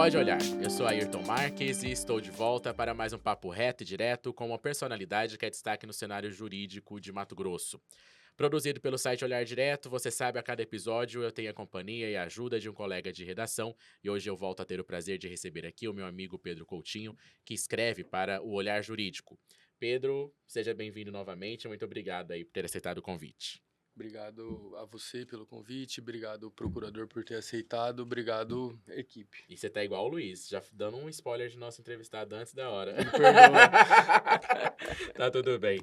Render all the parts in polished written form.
Pode olhar, eu sou Ayrton Marques e estou de volta para mais um papo reto e direto com uma personalidade que é destaque no cenário jurídico de Mato Grosso. Produzido pelo site Olhar Direto, você sabe, a cada episódio eu tenho a companhia e a ajuda de um colega de redação e hoje eu volto a ter o prazer de receber aqui o meu amigo Pedro Coutinho, que escreve para o Olhar Jurídico. Pedro, seja bem-vindo novamente, muito obrigado aí por ter aceitado o convite. Obrigado a você pelo convite, obrigado procurador por ter aceitado, obrigado equipe. E você tá igual o Luiz, já dando um spoiler de nosso entrevistado antes da hora. Me perdoa. Tá tudo bem.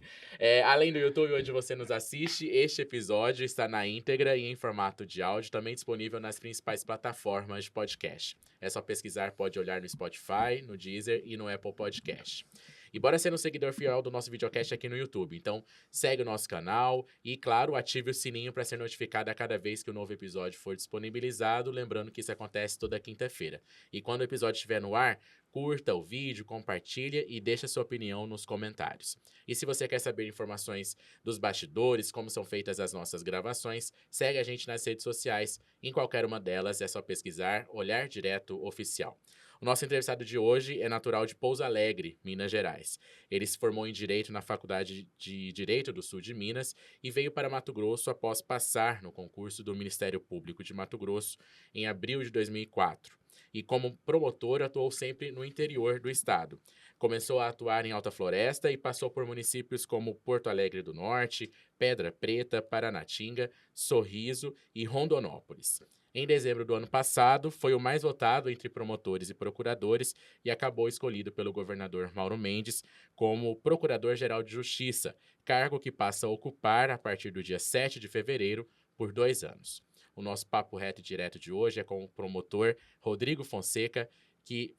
Além do YouTube, onde você nos assiste, este episódio está na íntegra e em formato de áudio, também disponível nas principais plataformas de podcast. É só pesquisar, pode olhar no Spotify, no Deezer e no Apple Podcast. E bora ser um seguidor fiel do nosso videocast aqui no YouTube. Então, segue o nosso canal e, claro, ative o sininho para ser notificado a cada vez que o novo episódio for disponibilizado. Lembrando que isso acontece toda quinta-feira. E quando o episódio estiver no ar, curta o vídeo, compartilha e deixa sua opinião nos comentários. E se você quer saber informações dos bastidores, como são feitas as nossas gravações, segue a gente nas redes sociais. Em qualquer uma delas é só pesquisar Olhar Direto Oficial. O nosso entrevistado de hoje é natural de Pouso Alegre, Minas Gerais. Ele se formou em Direito na Faculdade de Direito do Sul de Minas e veio para Mato Grosso após passar no concurso do Ministério Público de Mato Grosso em abril de 2004. E como promotor, atuou sempre no interior do estado. Começou a atuar em Alta Floresta e passou por municípios como Porto Alegre do Norte, Pedra Preta, Paranatinga, Sorriso e Rondonópolis. Em dezembro do ano passado, foi o mais votado entre promotores e procuradores e acabou escolhido pelo governador Mauro Mendes como Procurador-Geral de Justiça, cargo que passa a ocupar a partir do dia 7 de fevereiro por 2 anos. O nosso papo reto e direto de hoje é com o promotor Rodrigo Fonseca, que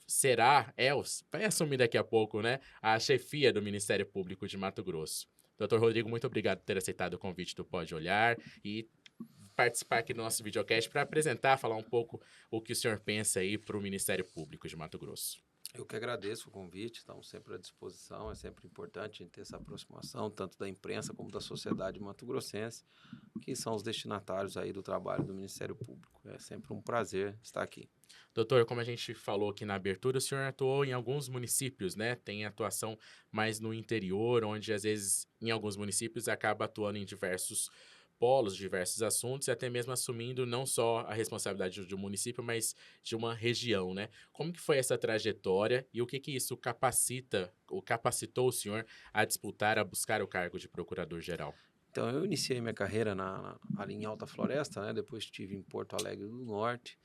vai assumir daqui a pouco, né, a chefia do Ministério Público de Mato Grosso. Doutor Rodrigo, muito obrigado por ter aceitado o convite do Pode Olhar e participar aqui do nosso videocast para apresentar, falar um pouco o que o senhor pensa aí para o Ministério Público de Mato Grosso. Eu que agradeço o convite, estamos sempre à disposição, é sempre importante a gente ter essa aproximação, tanto da imprensa como da sociedade mato-grossense, que são os destinatários aí do trabalho do Ministério Público. É sempre um prazer estar aqui. Doutor, como a gente falou aqui na abertura, o senhor atuou em alguns municípios, né? Tem atuação mais no interior, onde às vezes em alguns municípios acaba atuando em diversos polos, diversos assuntos, e até mesmo assumindo não só a responsabilidade de um município, mas de uma região, né? Como que foi essa trajetória e o que isso capacitou o senhor a disputar, a buscar o cargo de procurador-geral? Então, eu iniciei minha carreira ali em Alta Floresta, né? Depois estive em Porto Alegre do Norte.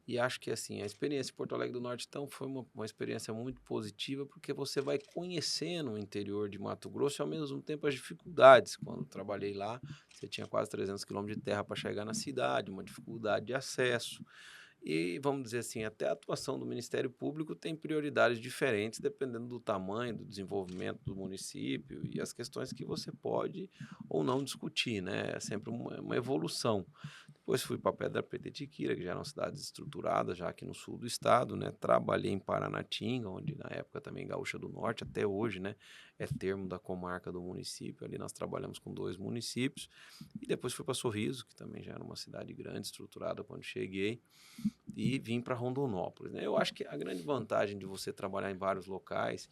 E acho que assim, a experiência em Porto Alegre do Norte então foi uma experiência muito positiva, porque você vai conhecendo o interior de Mato Grosso e ao mesmo tempo as dificuldades. Quando trabalhei lá, você tinha quase 300 quilômetros de terra para chegar na cidade, uma dificuldade de acesso. E, vamos dizer assim, até a atuação do Ministério Público tem prioridades diferentes dependendo do tamanho, do desenvolvimento do município e as questões que você pode ou não discutir, né? É sempre uma evolução. Depois fui para Pedra Preta e Tiquira, que já eram cidades estruturadas, já aqui no sul do estado, né? Trabalhei em Paranatinga, onde na época também Gaúcha do Norte, até hoje, né? É termo da comarca do município. Ali nós trabalhamos com 2 municípios. E depois fui para Sorriso, que também já era uma cidade grande, estruturada quando cheguei. E vim para Rondonópolis, né? Eu acho que a grande vantagem de você trabalhar em vários locais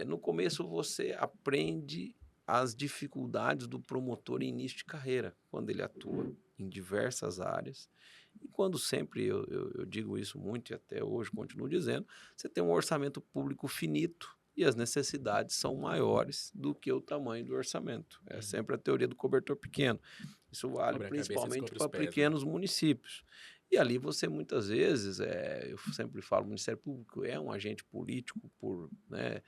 no começo você aprende as dificuldades do promotor em início de carreira, quando ele atua em diversas áreas. E quando sempre, eu digo isso muito e até hoje continuo dizendo, você tem um orçamento público finito e as necessidades são maiores do que o tamanho do orçamento. É sempre a teoria do cobertor pequeno. Isso vale Sobre a cabeça principalmente descobre os para pés, né? pequenos municípios. E ali você muitas vezes, eu sempre falo, o Ministério Público é um agente político né,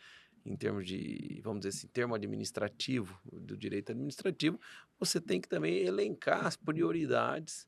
em termos de, vamos dizer assim, termo administrativo, do direito administrativo, você tem que também elencar as prioridades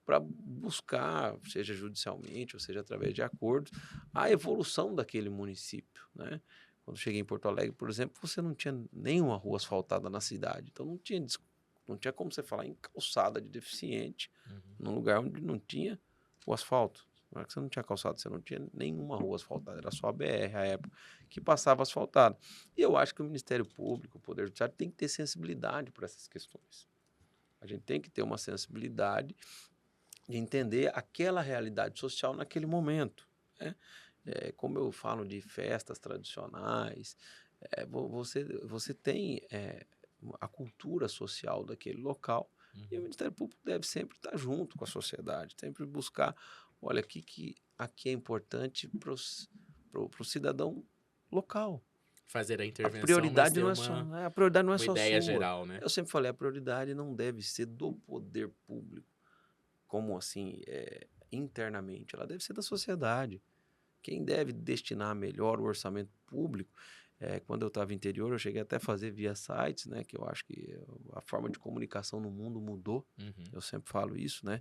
para buscar, seja judicialmente ou seja através de acordos, a evolução daquele município, né? Quando cheguei em Porto Alegre, por exemplo, você não tinha nenhuma rua asfaltada na cidade, então não tinha como você falar em calçada de deficiente num lugar onde não tinha o asfalto. Na hora que você não tinha calçado, você não tinha nenhuma rua asfaltada, era só a BR, à época, que passava asfaltado. E eu acho que o Ministério Público, o Poder Judiciário, tem que ter sensibilidade para essas questões. A gente tem que ter uma sensibilidade de entender aquela realidade social naquele momento. né? Como eu falo de festas tradicionais, você tem a cultura social daquele local e o Ministério Público deve sempre estar junto com a sociedade, sempre buscar, olha, aqui é importante para o cidadão local. Fazer a A intervenção, mas prioridade ter não é só, a prioridade não é uma só ideia sua. geral, né? Eu sempre falei, a prioridade não deve ser do poder público, como assim, internamente, ela deve ser da sociedade. Quem deve destinar melhor o orçamento público, quando eu estava interior, eu cheguei até a fazer via sites, né, que eu acho que a forma de comunicação no mundo mudou. Uhum. Eu sempre falo isso, né,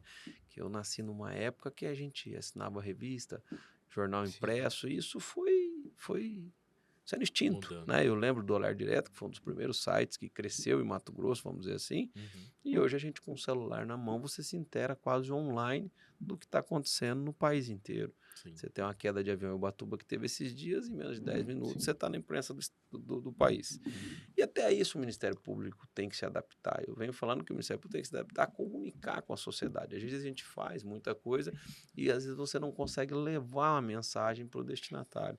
que eu nasci numa época que a gente assinava revista, jornal Sim. impresso, e isso foi sendo extinto, Mudando. né? Eu lembro do Olhar Direto, que foi um dos primeiros sites que cresceu em Mato Grosso, vamos dizer assim, Uhum. e hoje a gente com o celular na mão, você se intera quase online do que está acontecendo no país inteiro. Sim. Você tem uma queda de avião em Ubatuba que teve esses dias, em menos de 10 minutos você está na imprensa do país. E até isso o Ministério Público tem que se adaptar. Eu venho falando que o Ministério Público tem que se adaptar a comunicar com a sociedade. Às vezes a gente faz muita coisa e às vezes você não consegue levar uma mensagem para o destinatário.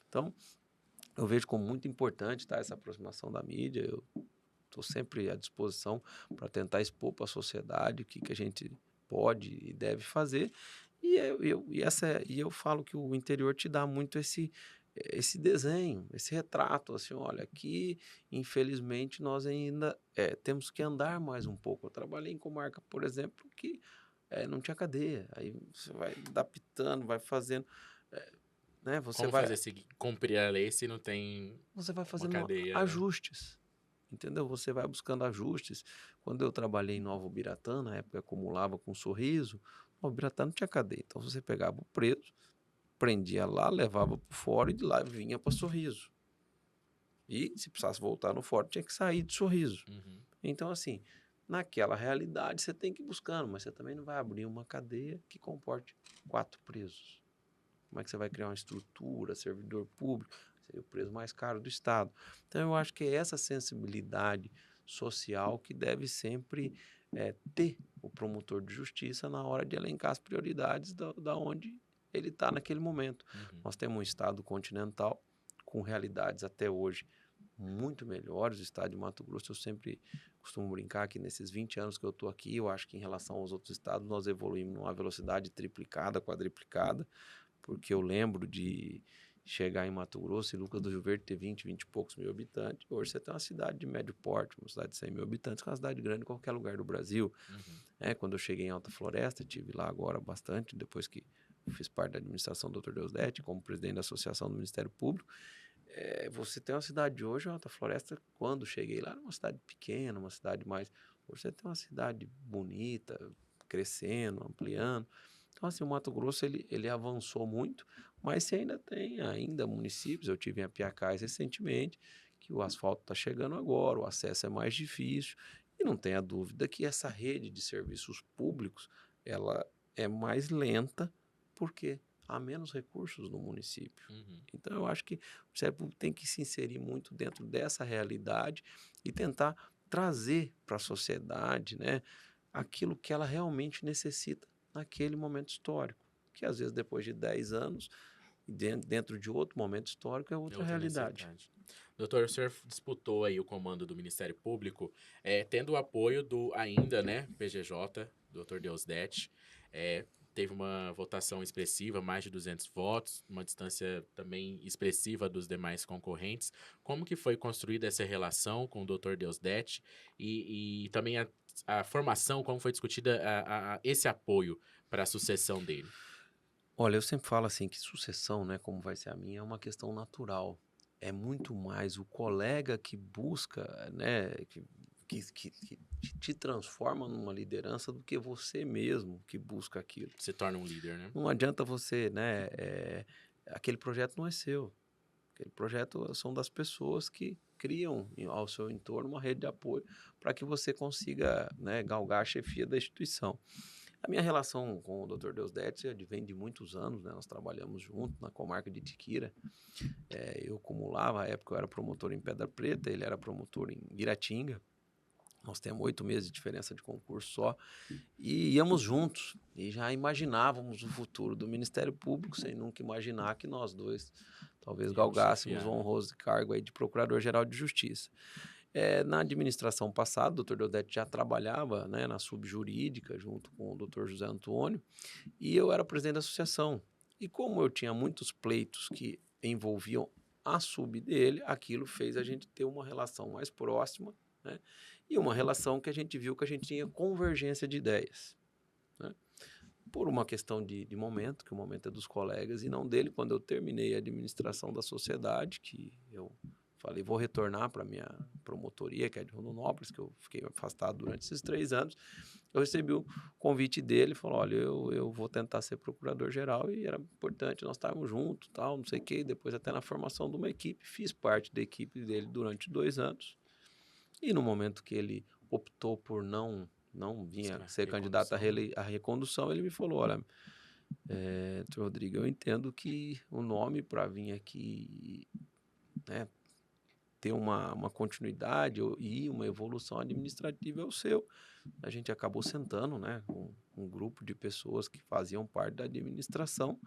Então, eu vejo como muito importante, tá, essa aproximação da mídia. Eu estou sempre à disposição para tentar expor para a sociedade o que a gente pode e deve fazer. E eu falo que o interior te dá muito esse desenho, esse retrato, assim, olha, aqui, infelizmente, nós ainda temos que andar mais um pouco. Eu trabalhei em comarca, por exemplo, que não tinha cadeia. Aí você vai adaptando, vai fazendo, né? Como cumprir a lei se não tem Você vai uma fazendo cadeia, né? ajustes, entendeu? Você vai buscando ajustes. Quando eu trabalhei em Nova Ubiratã, na época acumulava com Sorriso, Nova Ubiratã não tinha cadeia. Então você pegava o preso, prendia lá, levava para o fórum e de lá vinha para Sorriso. E se precisasse voltar no fórum, tinha que sair de Sorriso. Uhum. Então, assim, naquela realidade você tem que ir buscando, mas você também não vai abrir uma cadeia que comporte 4 presos. Como é que você vai criar uma estrutura, servidor público? Seria o preço mais caro do Estado. Então, eu acho que é essa sensibilidade social que deve sempre ter o promotor de justiça na hora de elencar as prioridades da onde ele está naquele momento. Uhum. Nós temos um Estado continental com realidades até hoje muito melhores. O Estado de Mato Grosso, eu sempre costumo brincar que nesses 20 anos que eu estou aqui, eu acho que em relação aos outros estados, nós evoluímos numa velocidade triplicada, quadriplicada, porque eu lembro de chegar em Mato Grosso e Lucas do Rio Verde ter 20 e poucos mil habitantes. Hoje você tem uma cidade de médio porte, uma cidade de 100 mil habitantes, que é uma cidade grande em qualquer lugar do Brasil. Uhum. Quando eu cheguei em Alta Floresta, estive lá agora bastante, depois que fiz parte da administração do Dr. Deusdete, como presidente da Associação do Ministério Público. Você tem uma cidade hoje, Alta Floresta, quando cheguei lá, era uma cidade pequena, uma cidade mais... Hoje você tem uma cidade bonita, crescendo, ampliando. Então, assim, o Mato Grosso, ele avançou muito, mas você ainda tem municípios, eu tive em Apiacás recentemente, que o asfalto está chegando agora, o acesso é mais difícil, e não tenha dúvida que essa rede de serviços públicos, ela é mais lenta, porque há menos recursos no município. Uhum. Então, eu acho que o Ministério Público tem que se inserir muito dentro dessa realidade e tentar trazer para a sociedade, né, aquilo que ela realmente necessita naquele momento histórico, que às vezes depois de 10 anos, dentro de outro momento histórico, é outra realidade. Necessidade. Doutor, o senhor disputou aí o comando do Ministério Público, tendo o apoio do ainda, né, PGJ, Dr. Deusdete, teve uma votação expressiva, mais de 200 votos, uma distância também expressiva dos demais concorrentes. Como que foi construída essa relação com o Dr. Deusdete e também a formação, como foi discutida esse apoio para a sucessão dele? Olha, eu sempre falo assim que sucessão, né, como vai ser a minha, é uma questão natural. É muito mais o colega que busca, né, que te transforma numa liderança do que você mesmo que busca aquilo. Se torna um líder, né? Não adianta você, né, aquele projeto não é seu. Aquele projeto são das pessoas que criam ao seu entorno uma rede de apoio para que você consiga, né, galgar a chefia da instituição. A minha relação com o Dr. Deusdete vem de muitos anos, né? Nós trabalhamos juntos na comarca de Tiquira. Eu acumulava, à época eu era promotor em Pedra Preta, ele era promotor em Guiratinga. Nós temos 8 meses de diferença de concurso só. E íamos juntos. E já imaginávamos o futuro do Ministério Público, sem nunca imaginar que nós dois talvez galgássemos o honroso cargo aí de Procurador-Geral de Justiça. Na administração passada, o doutor Deodete já trabalhava, né, na subjurídica, junto com o doutor José Antônio, e eu era presidente da associação. E como eu tinha muitos pleitos que envolviam a sub dele, aquilo fez a gente ter uma relação mais próxima, né, e uma relação que a gente viu que a gente tinha convergência de ideias, né? Por uma questão de momento, que o momento é dos colegas e não dele. Quando eu terminei a administração da sociedade, que eu falei, vou retornar para a minha promotoria, que é de Rondonópolis, que eu fiquei afastado durante esses 3 anos, eu recebi o convite dele, falou, olha, eu vou tentar ser procurador-geral, e era importante, nós estávamos juntos, tal, não sei o quê, depois até na formação de uma equipe, fiz parte da equipe dele durante 2 anos, e no momento que ele optou por não vinha ser candidato à recondução, ele me falou, olha, doutor Rodrigo, eu entendo que o nome para vir aqui, né, ter uma continuidade e uma evolução administrativa é o seu. A gente acabou sentando, né, com um grupo de pessoas que faziam parte da administração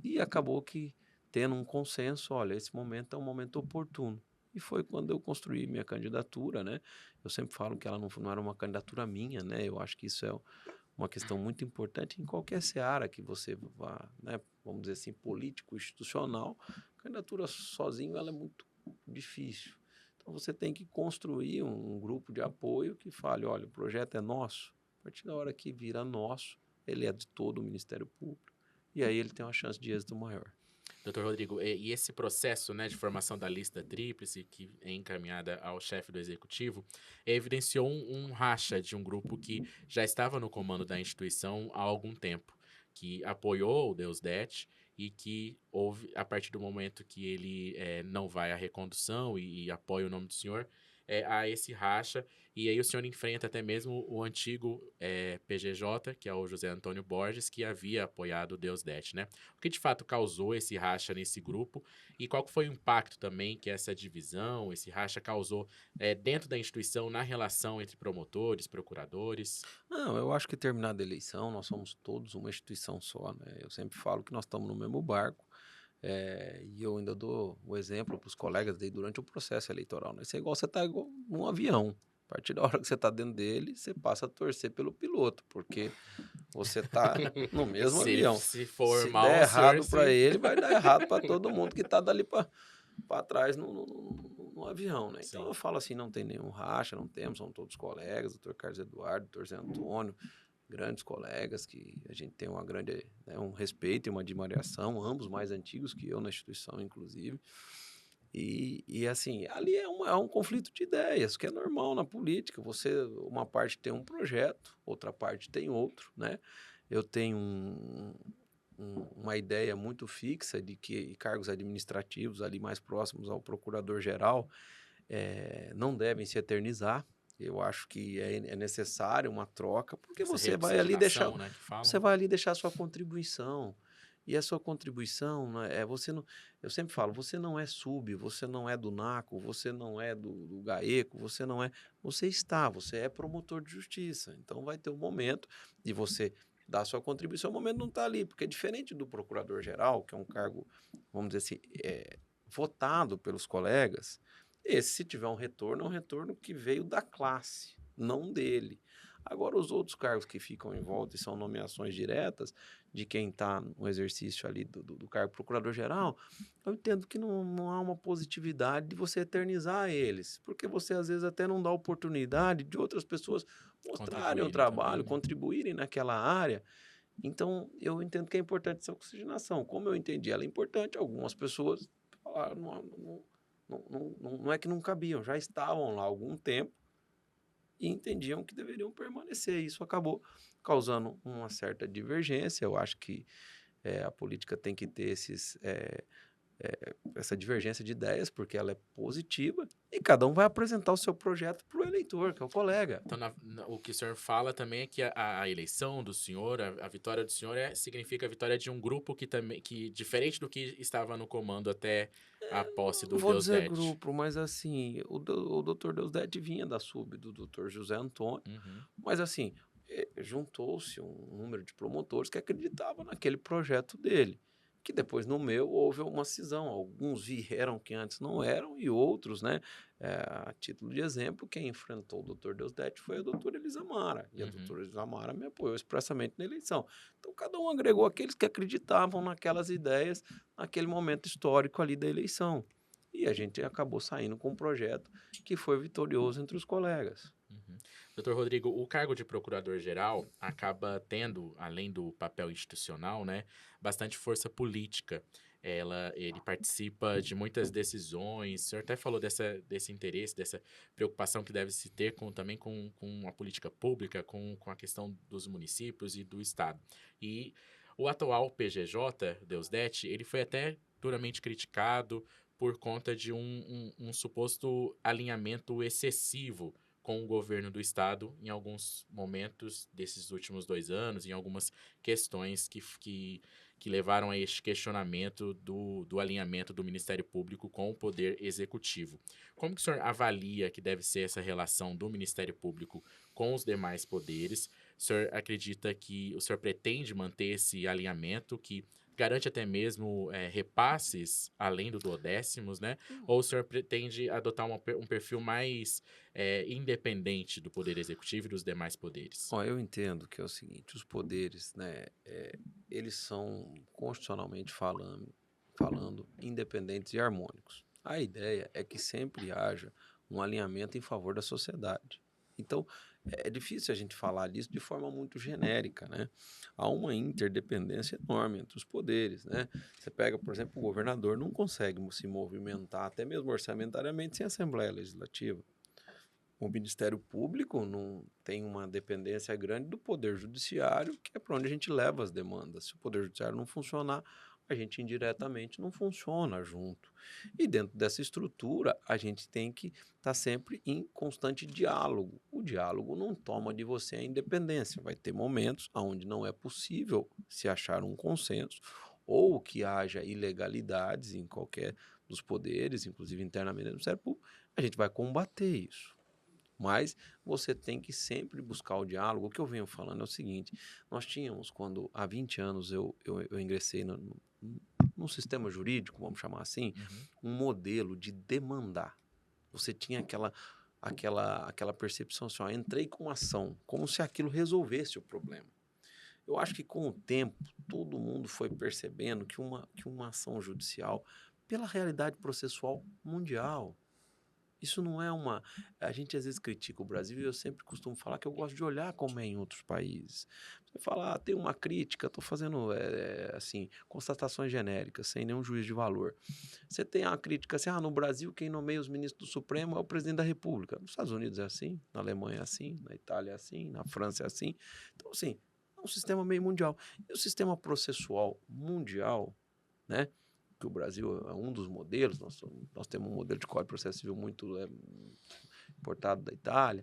e acabou que tendo um consenso, olha, esse momento é um momento oportuno. E foi quando eu construí minha candidatura, né? Eu sempre falo que ela não era uma candidatura minha, né? Eu acho que isso é uma questão muito importante em qualquer seara que você vá, né? Vamos dizer assim, político, institucional. A candidatura sozinho ela é muito difícil. Então você tem que construir um grupo de apoio que fale, olha, o projeto é nosso. A partir da hora que vira nosso, ele é de todo o Ministério Público. E aí ele tem uma chance de êxito maior. Doutor Rodrigo, e esse processo, né, de formação da lista tríplice, que é encaminhada ao chefe do executivo, evidenciou um racha de um grupo que já estava no comando da instituição há algum tempo, que apoiou o Deusdedit e que houve, a partir do momento que ele não vai à recondução e apoia o nome do senhor, há esse racha, e aí o senhor enfrenta até mesmo o antigo PGJ, que é o José Antônio Borges, que havia apoiado o Deusdedit, né? O que de fato causou esse racha nesse grupo e qual que foi o impacto também que essa divisão, esse racha causou dentro da instituição na relação entre promotores, procuradores? Não, eu acho que terminada a eleição, nós somos todos uma instituição só, né? Eu sempre falo que nós estamos no mesmo barco, e eu ainda dou o exemplo para os colegas durante o processo eleitoral, né? Isso é igual você estar num avião. A partir da hora que você está dentro dele, você passa a torcer pelo piloto, porque você está no mesmo avião. Se for Se mal, der errado senhor, para ele, vai dar errado para todo mundo que está dali para trás no avião, né? Então Sim. eu falo assim, não tem nenhum racha, não temos, são todos colegas, doutor Carlos Eduardo, doutor Zé Antônio, grandes colegas que a gente tem uma grande, né, um respeito e uma admiração, ambos mais antigos que eu na instituição, inclusive. E assim, ali é um conflito de ideias, que é normal na política. Uma parte tem um projeto, outra parte tem outro, né? Eu tenho uma ideia muito fixa de que cargos administrativos ali mais próximos ao procurador-geral não devem se eternizar. Eu acho que é necessário uma troca, porque Essa você vai ali deixar, representação, né, que falam. você vai ali deixar a sua contribuição. E a sua contribuição, né, você não, eu sempre falo, você não é sub, você não é do NACO, você não é do GAECO, você você é promotor de justiça. Então vai ter um momento de você dar a sua contribuição, o momento não está ali, porque é diferente do procurador-geral, que é um cargo, vamos dizer assim, votado pelos colegas. Esse, se tiver um retorno, é um retorno que veio da classe, não dele. Agora, os outros cargos que ficam em volta e são nomeações diretas de quem está no exercício ali do cargo procurador-geral, eu entendo que não há uma positividade de você eternizar eles, porque você, às vezes, até não dá oportunidade de outras pessoas mostrarem o trabalho, também, né? Contribuírem naquela área. Então, eu entendo que é importante essa oxigenação. Como eu entendi, ela é importante. Algumas pessoas falaram, não é que não cabiam, já estavam lá há algum tempo e entendiam que deveriam permanecer. Isso acabou causando uma certa divergência. Eu acho que a política tem que ter essa divergência de ideias, porque ela é positiva, e cada um vai apresentar o seu projeto para o eleitor, que é o colega. Então, o que o senhor fala também é que a eleição do senhor, a vitória do senhor significa a vitória de um grupo que, diferente do que estava no comando até a posse do Não vou dizer Deusdedit. grupo, mas assim, o doutor Deusdedit vinha da sub do doutor José Antônio, Uhum, mas assim, juntou-se um número de promotores que acreditavam naquele projeto dele, que depois no meu houve uma cisão, alguns vieram que antes não eram e outros, né, a título de exemplo, quem enfrentou o doutor Deusdedit foi a doutora Elisamara, e a uhum. doutora Elisamara me apoiou expressamente na eleição. Então cada um agregou aqueles que acreditavam naquelas ideias, naquele momento histórico ali da eleição. E a gente acabou saindo com um projeto que foi vitorioso entre os colegas. Uhum. Doutor Rodrigo, o cargo de procurador-geral acaba tendo, além do papel institucional, né, bastante força política. Ele participa de muitas decisões. O senhor até falou desse interesse, dessa preocupação que deve se ter também com a política pública, com a questão dos municípios e do Estado. E o atual PGJ, Deusdedit, ele foi até duramente criticado por conta de um suposto alinhamento excessivo com o governo do estado em alguns momentos desses últimos 2 anos, em algumas questões que levaram a este questionamento do alinhamento do Ministério Público com o Poder Executivo. Como que o senhor avalia que deve ser essa relação do Ministério Público com os demais poderes? O senhor acredita que o senhor pretende manter esse alinhamento que garante até mesmo repasses além do duodécimos, né? Ou o senhor pretende adotar um perfil mais independente do Poder Executivo e dos demais poderes? Ó, eu entendo que é o seguinte, os poderes, né, eles são constitucionalmente falando independentes e harmônicos. A ideia é que sempre haja um alinhamento em favor da sociedade. Então, é difícil a gente falar disso de forma muito genérica, né? Há uma interdependência enorme entre os poderes, né? Você pega, por exemplo, o governador não consegue se movimentar, até mesmo orçamentariamente, sem Assembleia Legislativa. O Ministério Público não tem uma dependência grande do Poder Judiciário, que é para onde a gente leva as demandas. Se o Poder Judiciário não funcionar, a gente indiretamente não funciona junto. E dentro dessa estrutura, a gente tem que estar sempre em constante diálogo. O diálogo não toma de você a independência. Vai ter momentos onde não é possível se achar um consenso ou que haja ilegalidades em qualquer dos poderes, inclusive internamente no Ministério Público, a gente vai combater isso. Mas você tem que sempre buscar o diálogo. O que eu venho falando é o seguinte: nós tínhamos, quando há 20 anos eu ingressei no sistema jurídico, vamos chamar assim, Uhum. um modelo de demandar. Você tinha aquela percepção assim, ó, entrei com uma ação, como se aquilo resolvesse o problema. Eu acho que com o tempo, todo mundo foi percebendo que uma ação judicial, pela realidade processual mundial, isso não é uma. A gente às vezes critica o Brasil e eu sempre costumo falar que eu gosto de olhar como é em outros países. Você fala, tem uma crítica, estou fazendo assim, constatações genéricas, sem nenhum juízo de valor. Você tem uma crítica assim, no Brasil quem nomeia os ministros do Supremo é o presidente da República. Nos Estados Unidos é assim, na Alemanha é assim, na Itália é assim, na França é assim. Então, assim, é um sistema meio mundial. E o sistema processual mundial, né? Que o Brasil é um dos modelos, nós temos um modelo de Código de Processo Civil muito importado da Itália.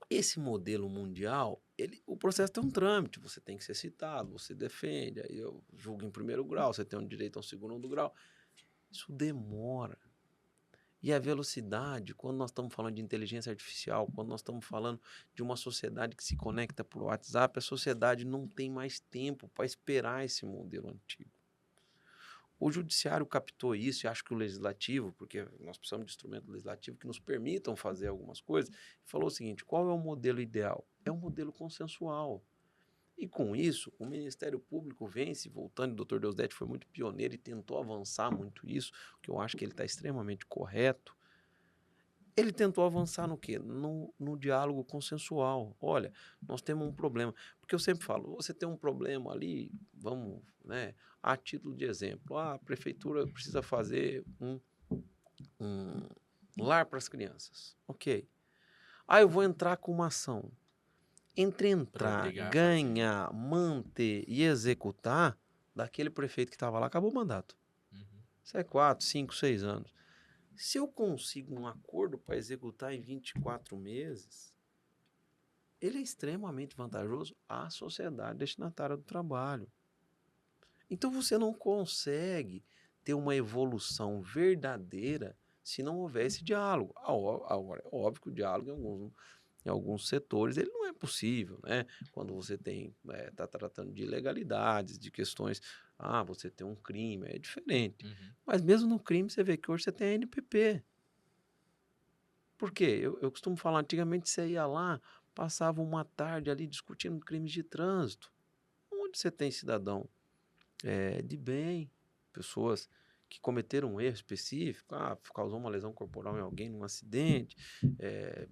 Esse modelo mundial, o processo tem um trâmite, você tem que ser citado, você defende, aí eu julgo em primeiro grau, você tem um direito a um segundo grau. Isso demora. E a velocidade, quando nós estamos falando de inteligência artificial, quando nós estamos falando de uma sociedade que se conecta por WhatsApp, a sociedade não tem mais tempo para esperar esse modelo antigo. O judiciário captou isso e acho que o legislativo, porque nós precisamos de instrumento legislativo que nos permitam fazer algumas coisas, falou o seguinte: qual é o modelo ideal? É um modelo consensual. E com isso, o Ministério Público vem se voltando, o doutor Deusdedit foi muito pioneiro e tentou avançar muito isso, que eu acho que ele está extremamente correto. Ele tentou avançar no quê? No diálogo consensual. Olha, nós temos um problema. Porque eu sempre falo, você tem um problema ali, vamos, né? A título de exemplo, a prefeitura precisa fazer um lar para as crianças. Ok. Eu vou entrar com uma ação. Entre Para entrar, obrigar a fazer. ganhar, manter e executar, daquele prefeito que estava lá, acabou o mandato. Uhum. Isso é 4, 5, 6 anos. Se eu consigo um acordo para executar em 24 meses, ele é extremamente vantajoso à sociedade destinatária do trabalho. Então você não consegue ter uma evolução verdadeira se não houver esse diálogo. Agora, é óbvio que o diálogo em alguns setores ele não é possível, né? Quando você está tratando de ilegalidades, de questões, você tem um crime, é diferente. Uhum. Mas mesmo no crime, você vê que hoje você tem a NPP. Por quê? Eu costumo falar, antigamente você ia lá, passava uma tarde ali discutindo crimes de trânsito. Onde você tem cidadão de bem, pessoas que cometeram um erro específico, causou uma lesão corporal em alguém num acidente,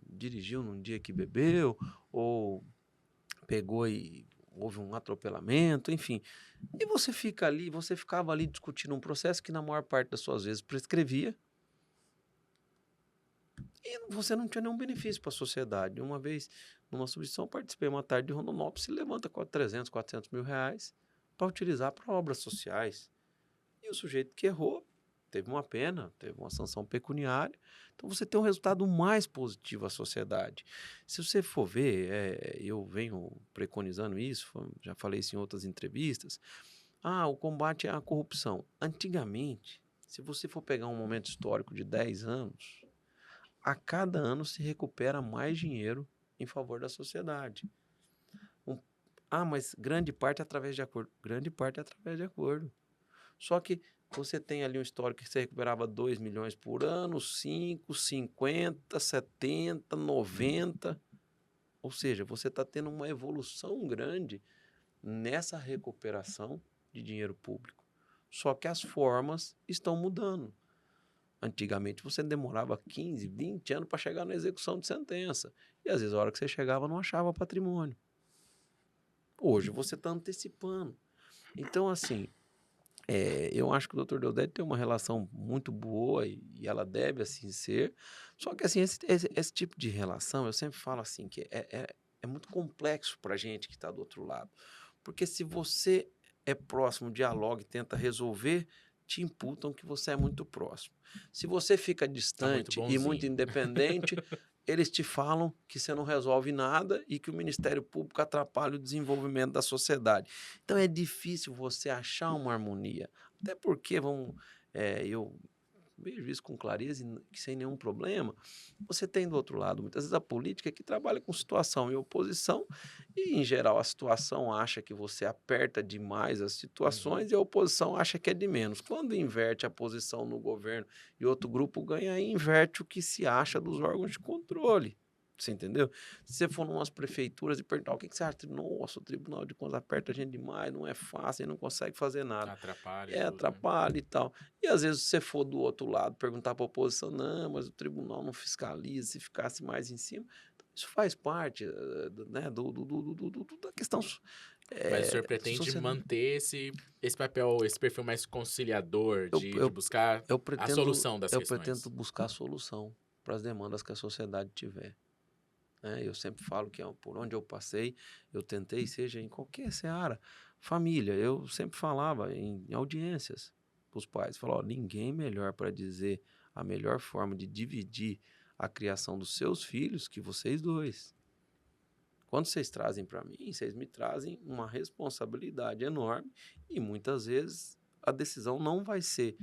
dirigiu num dia que bebeu, ou pegou e houve um atropelamento, enfim. E você ficava ali discutindo um processo que na maior parte das suas vezes prescrevia, e você não tinha nenhum benefício para a sociedade. Uma vez, numa substituição, participei uma tarde de Rondonópolis, se levanta 300, 400 mil reais para utilizar para obras sociais. E o sujeito que errou teve uma pena, teve uma sanção pecuniária. Então, você tem um resultado mais positivo à sociedade. Se você for ver, eu venho preconizando isso, já falei isso em outras entrevistas, o combate à corrupção. Antigamente, se você for pegar um momento histórico de 10 anos, a cada ano se recupera mais dinheiro em favor da sociedade. Mas grande parte é através de acordo. Grande parte é através de acordo. Só que você tem ali um histórico que você recuperava 2 milhões por ano, 5, 50, 70, 90. Ou seja, você está tendo uma evolução grande nessa recuperação de dinheiro público. Só que as formas estão mudando. Antigamente você demorava 15, 20 anos para chegar na execução de sentença. E às vezes a hora que você chegava não achava patrimônio. Hoje você está antecipando. Então, assim, eu acho que o Dr. Deodete tem uma relação muito boa e ela deve assim ser. Só que assim, esse tipo de relação, eu sempre falo assim, que é muito complexo para a gente que está do outro lado. Porque se você é próximo, dialoga e tenta resolver, te imputam que você é muito próximo. Se você fica distante e muito independente, eles te falam que você não resolve nada e que o Ministério Público atrapalha o desenvolvimento da sociedade. Então é difícil você achar uma harmonia. Até porque, eu vejo isso com clareza e sem nenhum problema. Você tem do outro lado, muitas vezes, a política que trabalha com situação e oposição, e, em geral, a situação acha que você aperta demais as situações e a oposição acha que é de menos. Quando inverte a posição no governo e outro grupo ganha, aí inverte o que se acha dos órgãos de controle. Você entendeu? Se você for em umas prefeituras e perguntar o que você acha, nossa, o Tribunal de Contas aperta a gente demais, não é fácil, não consegue fazer nada. Atrapalha. Atrapalha e tal. E às vezes, se você for do outro lado, perguntar para a oposição, não, mas o tribunal não fiscaliza, se ficasse mais em cima. Então, isso faz parte né, da questão. Mas o senhor pretende manter esse papel, esse perfil mais conciliador de buscar a solução das questões? Eu pretendo buscar a solução para as demandas que a sociedade tiver. Eu sempre falo que por onde eu passei, eu tentei, seja em qualquer seara, família, eu sempre falava em audiências para os pais, falava, ninguém melhor para dizer a melhor forma de dividir a criação dos seus filhos que vocês dois. Quando vocês trazem para mim, vocês me trazem uma responsabilidade enorme e muitas vezes a decisão não vai ser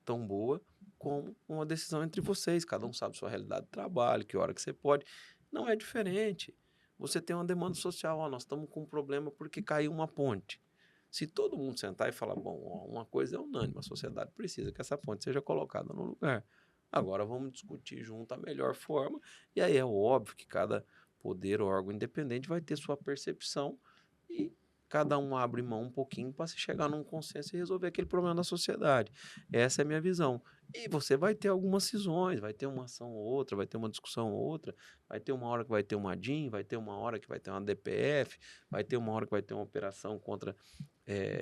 tão boa como uma decisão entre vocês, cada um sabe sua realidade de trabalho, que hora que você pode. Não é diferente. Você tem uma demanda social, nós estamos com um problema porque caiu uma ponte. Se todo mundo sentar e falar, bom, uma coisa é unânime, a sociedade precisa que essa ponte seja colocada no lugar. Agora vamos discutir junto a melhor forma, e aí é óbvio que cada poder ou órgão independente vai ter sua percepção e cada um abre mão um pouquinho para se chegar num consenso e resolver aquele problema da sociedade. Essa é a minha visão. E você vai ter algumas cisões, vai ter uma ação ou outra, vai ter uma discussão ou outra, vai ter uma hora que vai ter uma DIN, vai ter uma hora que vai ter uma DPF, vai ter uma hora que vai ter uma operação contra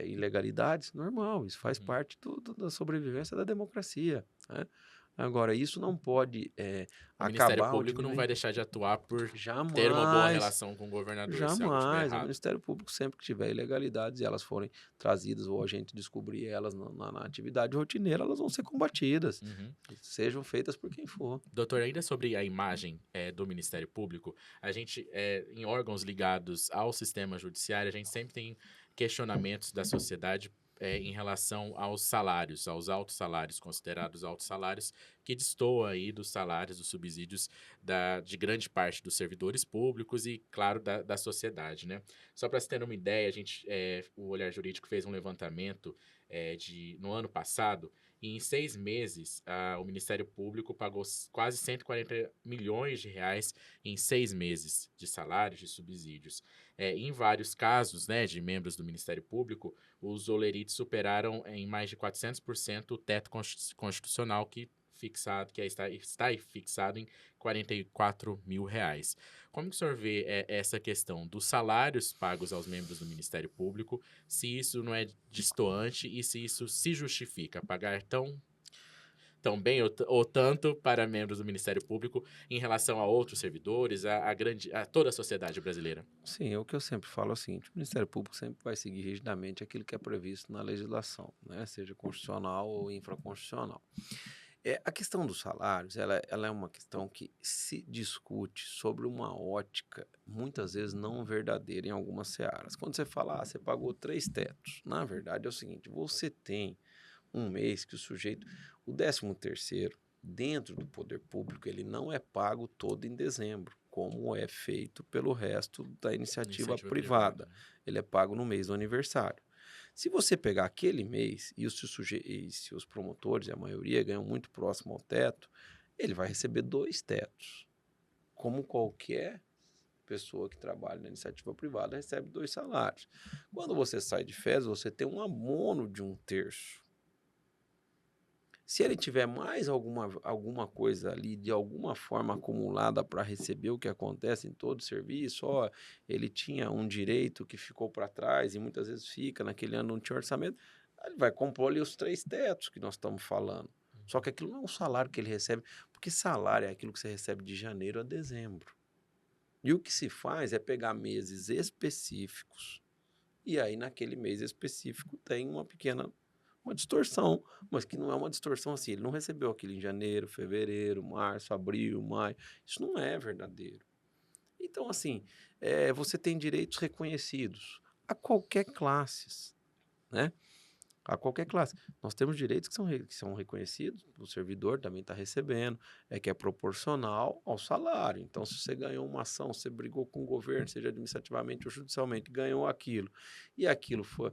ilegalidades. Normal, isso faz parte da sobrevivência da democracia, né? Agora, isso não pode acabar... O Ministério Público não vai deixar de atuar por ter uma boa relação com o governador, se algo estiver errado. O Ministério Público, sempre que tiver ilegalidades e elas forem trazidas ou a gente descobrir elas na atividade rotineira, elas vão ser combatidas, sejam feitas por quem for. Doutor, ainda sobre a imagem do Ministério Público, a gente, em órgãos ligados ao sistema judiciário, a gente sempre tem questionamentos da sociedade em relação aos salários, aos altos salários, considerados altos salários, que destoa aí dos salários, dos subsídios de grande parte dos servidores públicos e, claro, da sociedade, né? Só para se ter uma ideia, o Olhar Jurídico fez um levantamento no ano passado, e em 6 meses, o Ministério Público pagou quase 140 milhões de reais em 6 meses de salários, de subsídios. Em vários casos, né, de membros do Ministério Público, os olerites superaram em mais de 400% o teto constitucional que está fixado em 44 mil reais. Como que o senhor vê essa questão dos salários pagos aos membros do Ministério Público, se isso não é destoante e se isso se justifica, pagar tão bem ou tanto para membros do Ministério Público em relação a outros servidores, a toda a sociedade brasileira? Sim, é o que eu sempre falo é o seguinte: o Ministério Público sempre vai seguir rigidamente aquilo que é previsto na legislação, né? Seja constitucional ou infraconstitucional. A questão dos salários, ela é uma questão que se discute sobre uma ótica, muitas vezes não verdadeira em algumas searas. Quando você fala, você pagou 3 tetos, na verdade é o seguinte: você tem um mês que o 13º, dentro do poder público, ele não é pago todo em dezembro, como é feito pelo resto da iniciativa privada. Né? Ele é pago no mês do aniversário. Se você pegar aquele mês e se os promotores, a maioria, ganham muito próximo ao teto, ele vai receber 2 tetos. Como qualquer pessoa que trabalha na iniciativa privada recebe 2 salários. Quando você sai de férias, você tem um abono de 1/3. Se ele tiver mais alguma coisa ali, de alguma forma acumulada para receber o que acontece em todo serviço, ele tinha um direito que ficou para trás e muitas vezes fica, naquele ano não tinha orçamento, ele vai compor ali os 3 tetos que nós estamos falando. Só que aquilo não é um salário que ele recebe, porque salário é aquilo que você recebe de janeiro a dezembro. E o que se faz é pegar meses específicos, e aí naquele mês específico tem uma distorção, mas que não é uma distorção assim. Ele não recebeu aquilo em janeiro, fevereiro, março, abril, maio. Isso não é verdadeiro. Então, assim, você tem direitos reconhecidos a qualquer classe, né? A qualquer classe. Nós temos direitos que são reconhecidos, o servidor também está recebendo, que é proporcional ao salário. Então, se você ganhou uma ação, você brigou com o governo, seja administrativamente ou judicialmente, ganhou aquilo, e aquilo foi,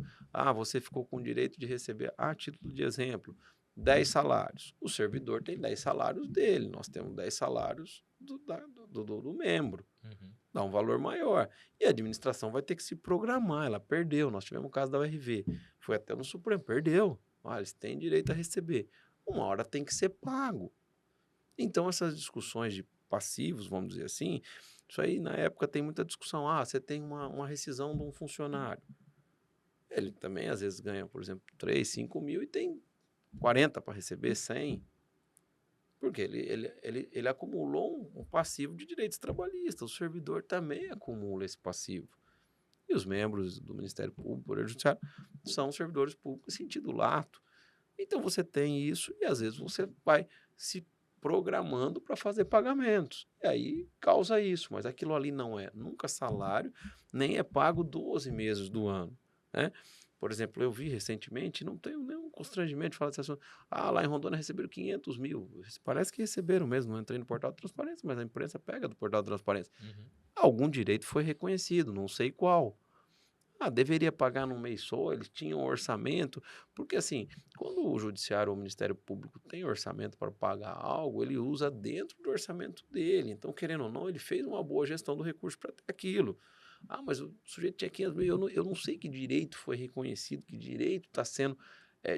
você ficou com o direito de receber, a título de exemplo, 10 salários. O servidor tem 10 salários dele, nós temos 10 salários do membro. Uhum. Dá um valor maior. E a administração vai ter que se programar. Ela perdeu. Nós tivemos o caso da URV. Foi até no Supremo. Perdeu. Eles têm direito a receber. Uma hora tem que ser pago. Então, essas discussões de passivos, vamos dizer assim, isso aí, na época, tem muita discussão. Você tem uma rescisão de um funcionário. Ele também, às vezes, ganha, por exemplo, 3, 5 mil e tem 40 para receber, 100. Porque ele acumulou um passivo de direitos trabalhistas. O servidor também acumula esse passivo. E os membros do Ministério Público, Poder Judiciário, são servidores públicos em sentido lato. Então, você tem isso e, às vezes, você vai se programando para fazer pagamentos. E aí, causa isso. Mas aquilo ali não é nunca salário, nem é pago 12 meses do ano, né? Por exemplo, eu vi recentemente, não tenho nenhum constrangimento de falar desse assunto. Lá em Rondônia receberam 500 mil. Parece que receberam mesmo, não entrei no portal de transparência, mas a imprensa pega do portal de transparência. Uhum. Algum direito foi reconhecido, não sei qual. Deveria pagar num mês só, eles tinham orçamento, porque assim, quando o Judiciário ou o Ministério Público tem orçamento para pagar algo, ele usa dentro do orçamento dele. Então, querendo ou não, ele fez uma boa gestão do recurso para ter aquilo. Mas o sujeito tinha 500 mil, eu não sei que direito foi reconhecido, que direito está sendo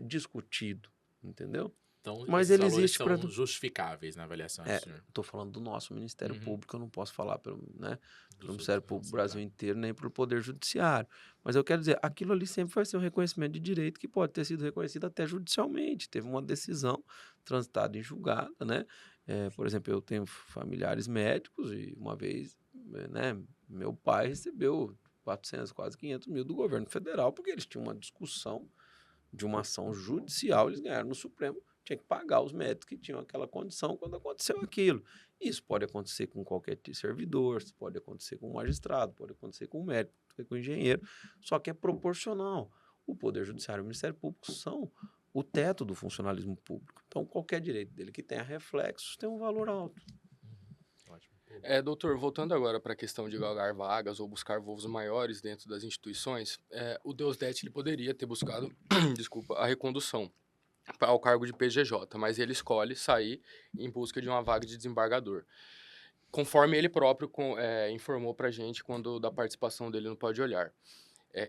discutido, entendeu? Então, Mas esses ele valores existe são justificáveis na avaliação do senhor. Estou falando do nosso Ministério Uhum. Público, eu não posso falar pelo Dos Ministério outros, Público sim, Brasil tá. inteiro, nem pelo Poder Judiciário. Mas eu quero dizer, aquilo ali sempre vai ser um reconhecimento de direito que pode ter sido reconhecido até judicialmente. Teve uma decisão transitada em julgada, né? Por exemplo, eu tenho familiares médicos e uma vez, né, meu pai recebeu 400, quase 500 mil do governo federal, porque eles tinham uma discussão de uma ação judicial, eles ganharam no Supremo, tinha que pagar os médicos que tinham aquela condição quando aconteceu aquilo. Isso pode acontecer com qualquer servidor, isso pode acontecer com um magistrado, pode acontecer com um médico, com um engenheiro, só que é proporcional. o Poder Judiciário e o Ministério Público são o teto do funcionalismo público. Então, qualquer direito dele que tenha reflexos tem um valor alto. Ótimo. Doutor, voltando agora para a questão de galgar vagas ou buscar voos maiores dentro das instituições, o Deusdedit ele poderia ter buscado, desculpa, a recondução ao cargo de PGJ, mas ele escolhe sair em busca de uma vaga de desembargador. Conforme ele próprio informou para a gente quando da participação dele no Pode Olhar.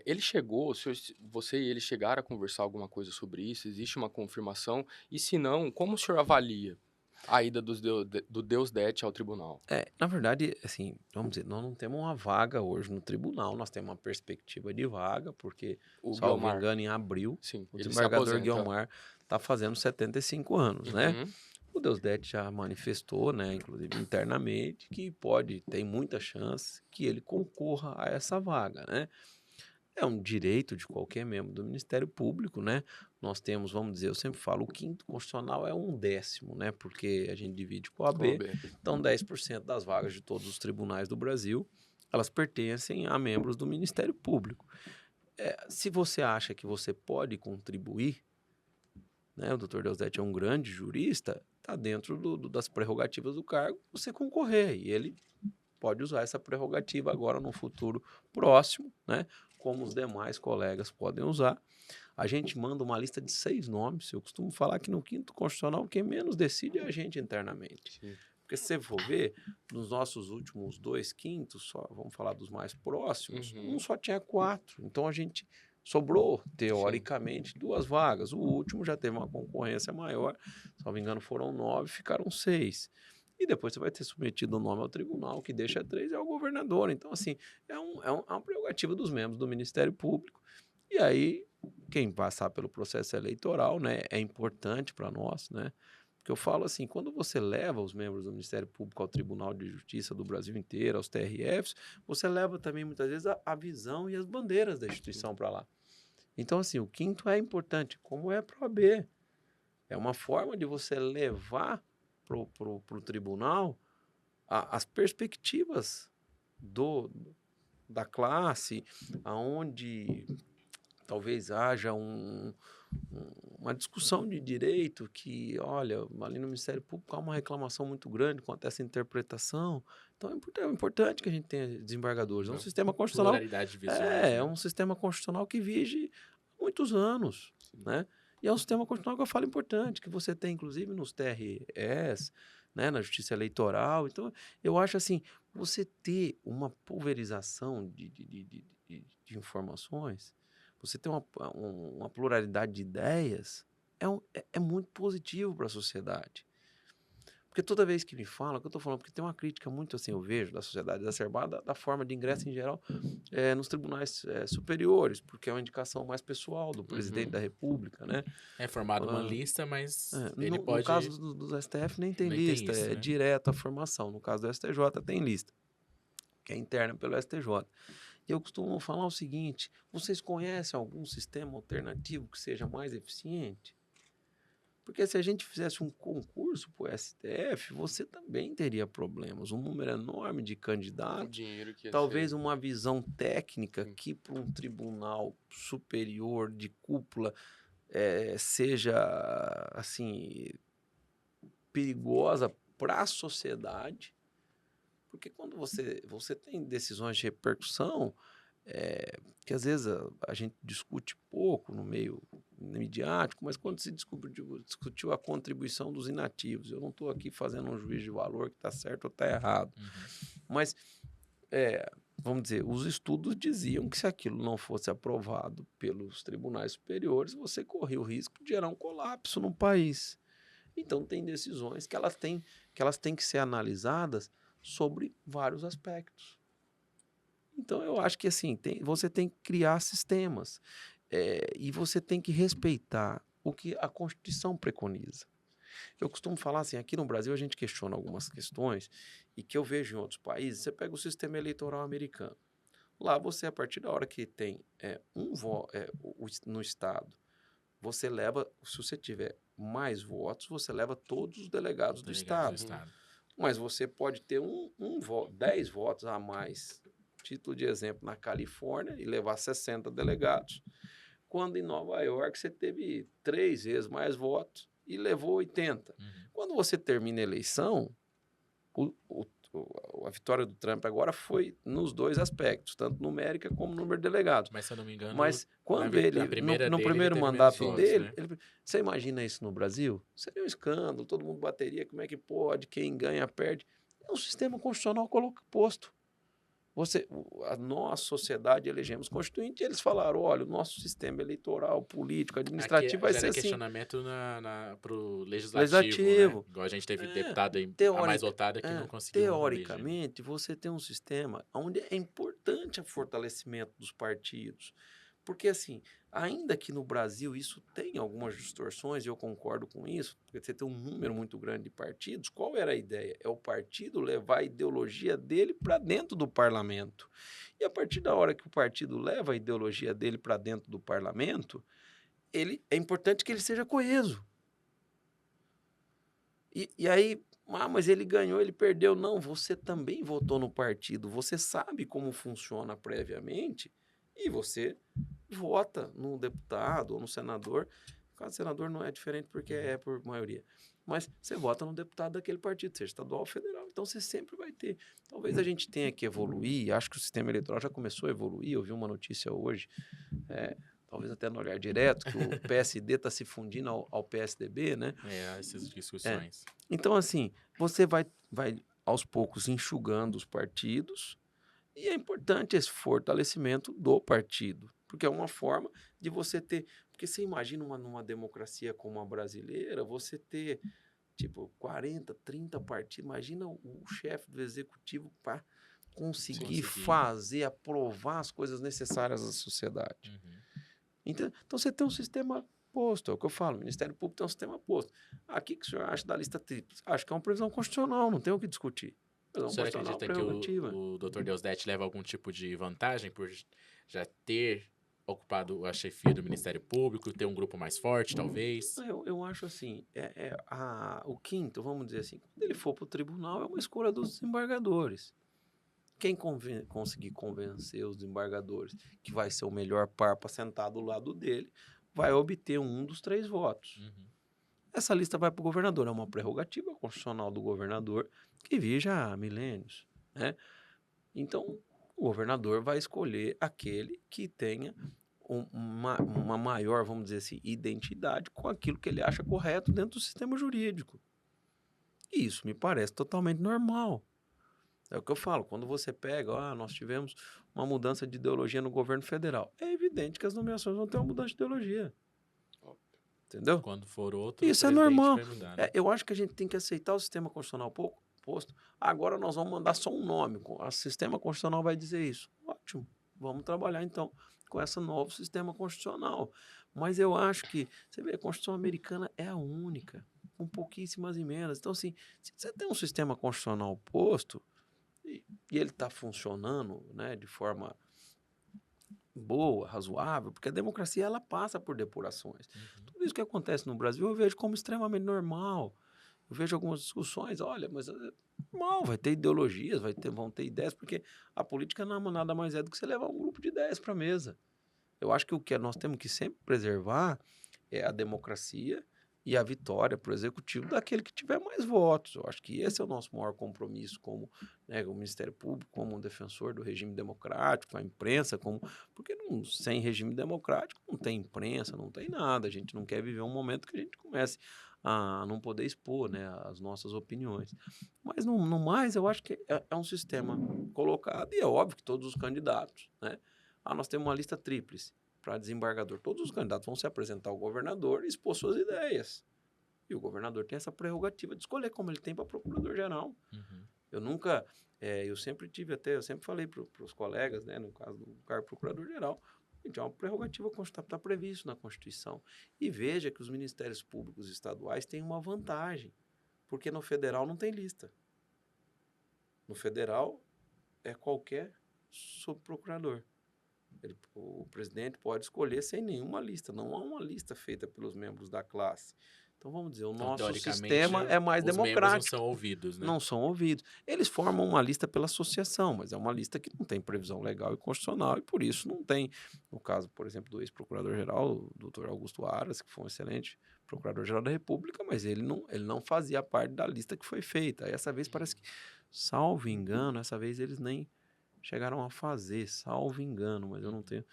Ele chegou, você e ele chegaram a conversar alguma coisa sobre isso? Existe uma confirmação? E se não, como o senhor avalia a ida do Deusdedit ao tribunal? Na verdade, assim, vamos dizer, nós não temos uma vaga hoje no tribunal, nós temos uma perspectiva de vaga, porque, O salvo Guiomar, engano, em abril, sim, o ele se desembargador aposenta. Guiomar está fazendo 75 anos, né? Uhum. O Deusdedit já manifestou, né, inclusive internamente, que tem muita chance que ele concorra a essa vaga, né? É um direito de qualquer membro do Ministério Público, né? Nós temos, vamos dizer, eu sempre falo, o quinto constitucional é 1/10, né? Porque a gente divide com a OAB, então 10% das vagas de todos os tribunais do Brasil, elas pertencem a membros do Ministério Público. Se você acha que você pode contribuir, né? O doutor Deusdedit é um grande jurista, está dentro das prerrogativas do cargo, você concorrer, e ele pode usar essa prerrogativa agora no futuro próximo, né? Como os demais colegas podem usar. A gente manda uma lista de 6 nomes. Eu costumo falar que no quinto constitucional quem menos decide é a gente internamente. Sim. Porque se você for ver, nos nossos últimos 2 quintos, vamos falar dos mais próximos, um só tinha 4. Então a gente sobrou, teoricamente, 2 vagas. O último já teve uma concorrência maior. Se não me engano, foram 9, ficaram 6. E depois você vai ter submetido o nome ao tribunal, que deixa 3 é o governador. Então, assim, é uma prerrogativa dos membros do Ministério Público. E aí, quem passar pelo processo eleitoral, né, é importante para nós, né? Porque eu falo assim, quando você leva os membros do Ministério Público ao Tribunal de Justiça do Brasil inteiro, aos TRFs, você leva também, muitas vezes, a visão e as bandeiras da instituição para lá. Então, assim, o quinto é importante, como é para a OAB. É uma forma de você levar para o tribunal as perspectivas da classe, aonde talvez haja uma discussão de direito que, olha, ali no Ministério Público há uma reclamação muito grande quanto a essa interpretação. Então é importante que a gente tenha desembargadores. É um sistema constitucional. Pluralidade de visões, É né? um sistema constitucional que vige há muitos anos, né? E é um sistema constitucional que eu falo importante, que você tem, inclusive, nos TREs, né, na Justiça Eleitoral. Então, eu acho assim, você ter uma pulverização de informações, você ter uma pluralidade de ideias, é muito positivo para a sociedade. Porque toda vez que me falam, que eu estou falando, porque tem uma crítica muito assim, eu vejo, da sociedade exacerbada, da forma de ingresso em geral nos tribunais superiores, porque é uma indicação mais pessoal do presidente da República, né? É formada uma lista, mas ele no pode... caso do STF nem tem Nem lista, tem isso, né? direto a formação. No caso do STJ tem lista, que é interna pelo STJ. E eu costumo falar o seguinte, vocês conhecem algum sistema alternativo que seja mais eficiente? Porque se a gente fizesse um concurso para o STF, você também teria problemas. Um número enorme de O candidatos, dinheiro que ia talvez ser... uma visão técnica que para um tribunal superior de cúpula seja assim perigosa para a sociedade. Porque quando você tem decisões de repercussão, que às vezes a gente discute pouco no meio midiático, mas quando se discutiu a contribuição dos inativos, eu não estou aqui fazendo um juízo de valor que está certo ou está errado, mas, vamos dizer, os estudos diziam que se aquilo não fosse aprovado pelos tribunais superiores, você corria o risco de gerar um colapso no país. Então, tem decisões que elas têm que ser analisadas sobre vários aspectos. Então, eu acho que assim, você tem que criar sistemas e você tem que respeitar o que a Constituição preconiza. Eu costumo falar assim, aqui no Brasil a gente questiona algumas questões e que eu vejo em outros países. Você pega o sistema eleitoral americano. Lá você, a partir da hora que tem no Estado, você leva, se você tiver mais votos, você leva todos os delegados do Estado. Mas você pode ter 10 votos a mais, título de exemplo, na Califórnia, e levar 60 delegados. quando em Nova York você teve 3 vezes mais votos e levou 80. Quando você termina a eleição, a vitória do Trump agora foi nos 2 aspectos, tanto numérica como número de delegados. Mas, se eu não me engano, Mas quando ele, primeira no dele, primeiro ele teve menos mandato votos, dele, né? você imagina isso no Brasil? Seria um escândalo, todo mundo bateria, como é que pode, quem ganha perde. É um sistema constitucional posto. A nossa sociedade elegemos constituinte e eles falaram, olha, o nosso sistema eleitoral, político, Aqui administrativo vai gera ser assim. questionamento pro legislativo, né? Legislativo. Igual a gente teve deputado aí, a Teórica, mais votada que não conseguiu eleger. teoricamente, você tem um sistema onde é importante o fortalecimento dos partidos. Porque, assim, ainda que no Brasil isso tem algumas distorções, e eu concordo com isso, porque você tem um número muito grande de partidos, qual era a ideia? É o partido levar a ideologia dele para dentro do parlamento. E a partir da hora que o partido leva a ideologia dele para dentro do parlamento, é importante que ele seja coeso. E aí, mas ele ganhou, ele perdeu. Não, você também votou no partido, você sabe como funciona previamente e você vota no deputado ou no senador. No caso do senador não é diferente porque é por maioria. Mas você vota no deputado daquele partido, seja estadual ou federal. Então você sempre vai ter. Talvez a gente tenha que evoluir. Acho que o sistema eleitoral já começou a evoluir. Eu vi uma notícia hoje, talvez até no Olhar Direto, que o PSD está se fundindo ao PSDB, né? Essas discussões. Então, assim, você vai aos poucos enxugando os partidos e é importante esse fortalecimento do partido, porque é uma forma de você ter... Porque você imagina numa democracia como a brasileira, você ter, tipo, 40, 30 partidos. Imagina o chefe do executivo para conseguir fazer, aprovar as coisas necessárias à sociedade. Então, você tem um sistema posto, é o que eu falo, o Ministério Público tem um sistema posto. Aqui, que o senhor acha da lista tríplice? Acho que é uma previsão constitucional, não tem o que discutir. O senhor acredita que o Dr. Deusdedit leva algum tipo de vantagem por já ter ocupado a chefia do Ministério Público, ter um grupo mais forte, talvez? Eu acho assim, o quinto, vamos dizer assim, quando ele for para o tribunal, é uma escolha dos desembargadores. Quem conseguir convencer os desembargadores que vai ser o melhor par para sentar do lado dele, vai obter um dos 3 votos. Essa lista vai para o governador, é uma prerrogativa constitucional do governador que vige há milênios, né? Então, o governador vai escolher aquele que tenha uma maior, vamos dizer assim, identidade com aquilo que ele acha correto dentro do sistema jurídico. E isso me parece totalmente normal. É o que eu falo, quando você pega, nós tivemos uma mudança de ideologia no governo federal. É evidente que as nomeações vão ter uma mudança de ideologia. Entendeu? Quando for outro, isso é normal. vai mudar, né? Eu acho que a gente tem que aceitar o sistema constitucional posto. Agora nós vamos mandar só um nome. O sistema constitucional vai dizer isso. Ótimo. Vamos trabalhar, então, com esse novo sistema constitucional. Mas eu acho que, você vê, a Constituição americana é a única, com pouquíssimas emendas. Então, assim, se você tem um sistema constitucional posto e ele está funcionando, né, de forma boa, razoável, porque a democracia ela passa por depurações. Tudo isso que acontece no Brasil eu vejo como extremamente normal. Eu vejo algumas discussões, olha, mas é normal, vai ter ideologias, vão ter ideias, porque a política nada mais é do que você levar um grupo de ideias para a mesa. Eu acho que o que nós temos que sempre preservar é a democracia e a vitória para o executivo daquele que tiver mais votos. Eu acho que esse é o nosso maior compromisso como, né, o Ministério Público, como um defensor do regime democrático, a imprensa, porque sem regime democrático não tem imprensa, não tem nada. A gente não quer viver um momento que a gente comece a não poder expor, né, as nossas opiniões. Mas, no mais, eu acho que é um sistema colocado, e é óbvio que todos os candidatos, né, nós temos uma lista tríplice para desembargador. Todos os candidatos vão se apresentar ao governador e expor suas ideias. E o governador tem essa prerrogativa de escolher, como ele tem para procurador-geral. Eu sempre falei para os colegas, né, no caso do cargo procurador-geral, é uma prerrogativa constitucional, está previsto na Constituição. E veja que os ministérios públicos estaduais têm uma vantagem, porque no federal não tem lista. No federal é qualquer subprocurador. O presidente pode escolher sem nenhuma lista, não há uma lista feita pelos membros da classe. Então, vamos dizer, o Então, nosso teoricamente, sistema é mais os membros não democrático. são ouvidos, né? Não são ouvidos. Eles formam uma lista pela associação, mas é uma lista que não tem previsão legal e constitucional, e por isso não tem. No caso, por exemplo, do ex-procurador-geral, o doutor Augusto Aras, que foi um excelente procurador-geral da República, mas ele não fazia parte da lista que foi feita. Aí, essa vez parece que, salvo engano, essa vez eles nem chegaram a fazer, salvo engano, mas eu não tenho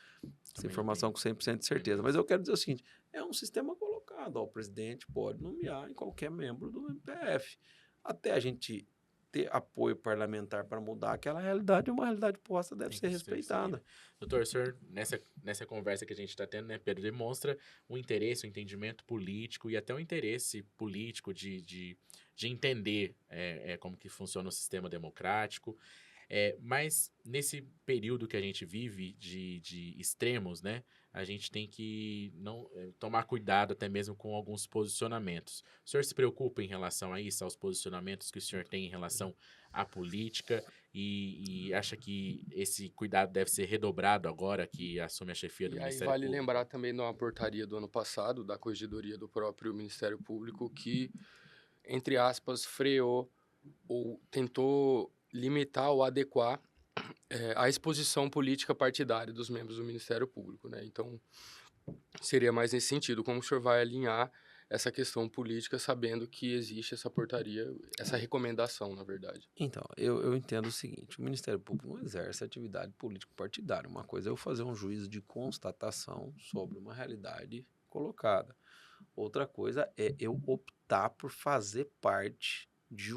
essa Também não informação tenho. com 100% de certeza. Mas eu quero dizer o seguinte, é um sistema colocado, ó, o presidente pode nomear em qualquer membro do MPF. Até a gente ter apoio parlamentar para mudar aquela realidade, uma realidade posta deve Tem ser que respeitada. seguida. Doutor, o senhor, nessa conversa que a gente está tendo, né, Pedro, demonstra o interesse, o entendimento político e até o interesse político de entender como que funciona o sistema democrático. Mas nesse período que a gente vive de extremos, né, a gente tem que tomar cuidado até mesmo com alguns posicionamentos. O senhor se preocupa em relação a isso, aos posicionamentos que o senhor tem em relação à política e acha que esse cuidado deve ser redobrado agora que assume a chefia do E aí Ministério vale Público? lembrar também de uma portaria do ano passado, da Corregedoria do próprio Ministério Público, que, entre aspas, freou ou tentou limitar ou adequar a exposição política partidária dos membros do Ministério Público, né? Então, seria mais nesse sentido, como o senhor vai alinhar essa questão política sabendo que existe essa portaria, essa recomendação, na verdade. Então, eu entendo o seguinte, o Ministério Público não exerce atividade político-partidária. Uma coisa é eu fazer um juízo de constatação sobre uma realidade colocada. Outra coisa é eu optar por fazer parte de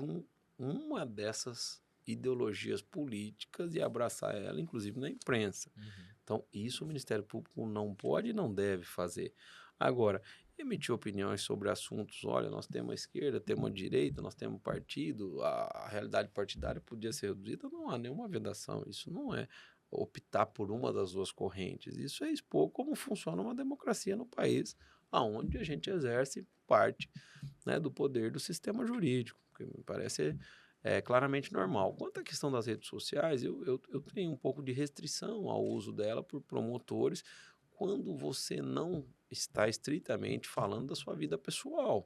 uma dessas ideologias políticas e abraçar ela, inclusive na imprensa. Uhum. Então, isso o Ministério Público não pode e não deve fazer. Agora, emitir opiniões sobre assuntos, olha, nós temos a esquerda, temos a direita, nós temos partido, a realidade partidária podia ser reduzida, não há nenhuma vedação. Isso não é optar por uma das duas correntes. Isso é expor como funciona uma democracia no país, aonde a gente exerce parte, né, do poder do sistema jurídico, que me parece claramente normal. Quanto à questão das redes sociais, eu tenho um pouco de restrição ao uso dela por promotores quando você não está estritamente falando da sua vida pessoal.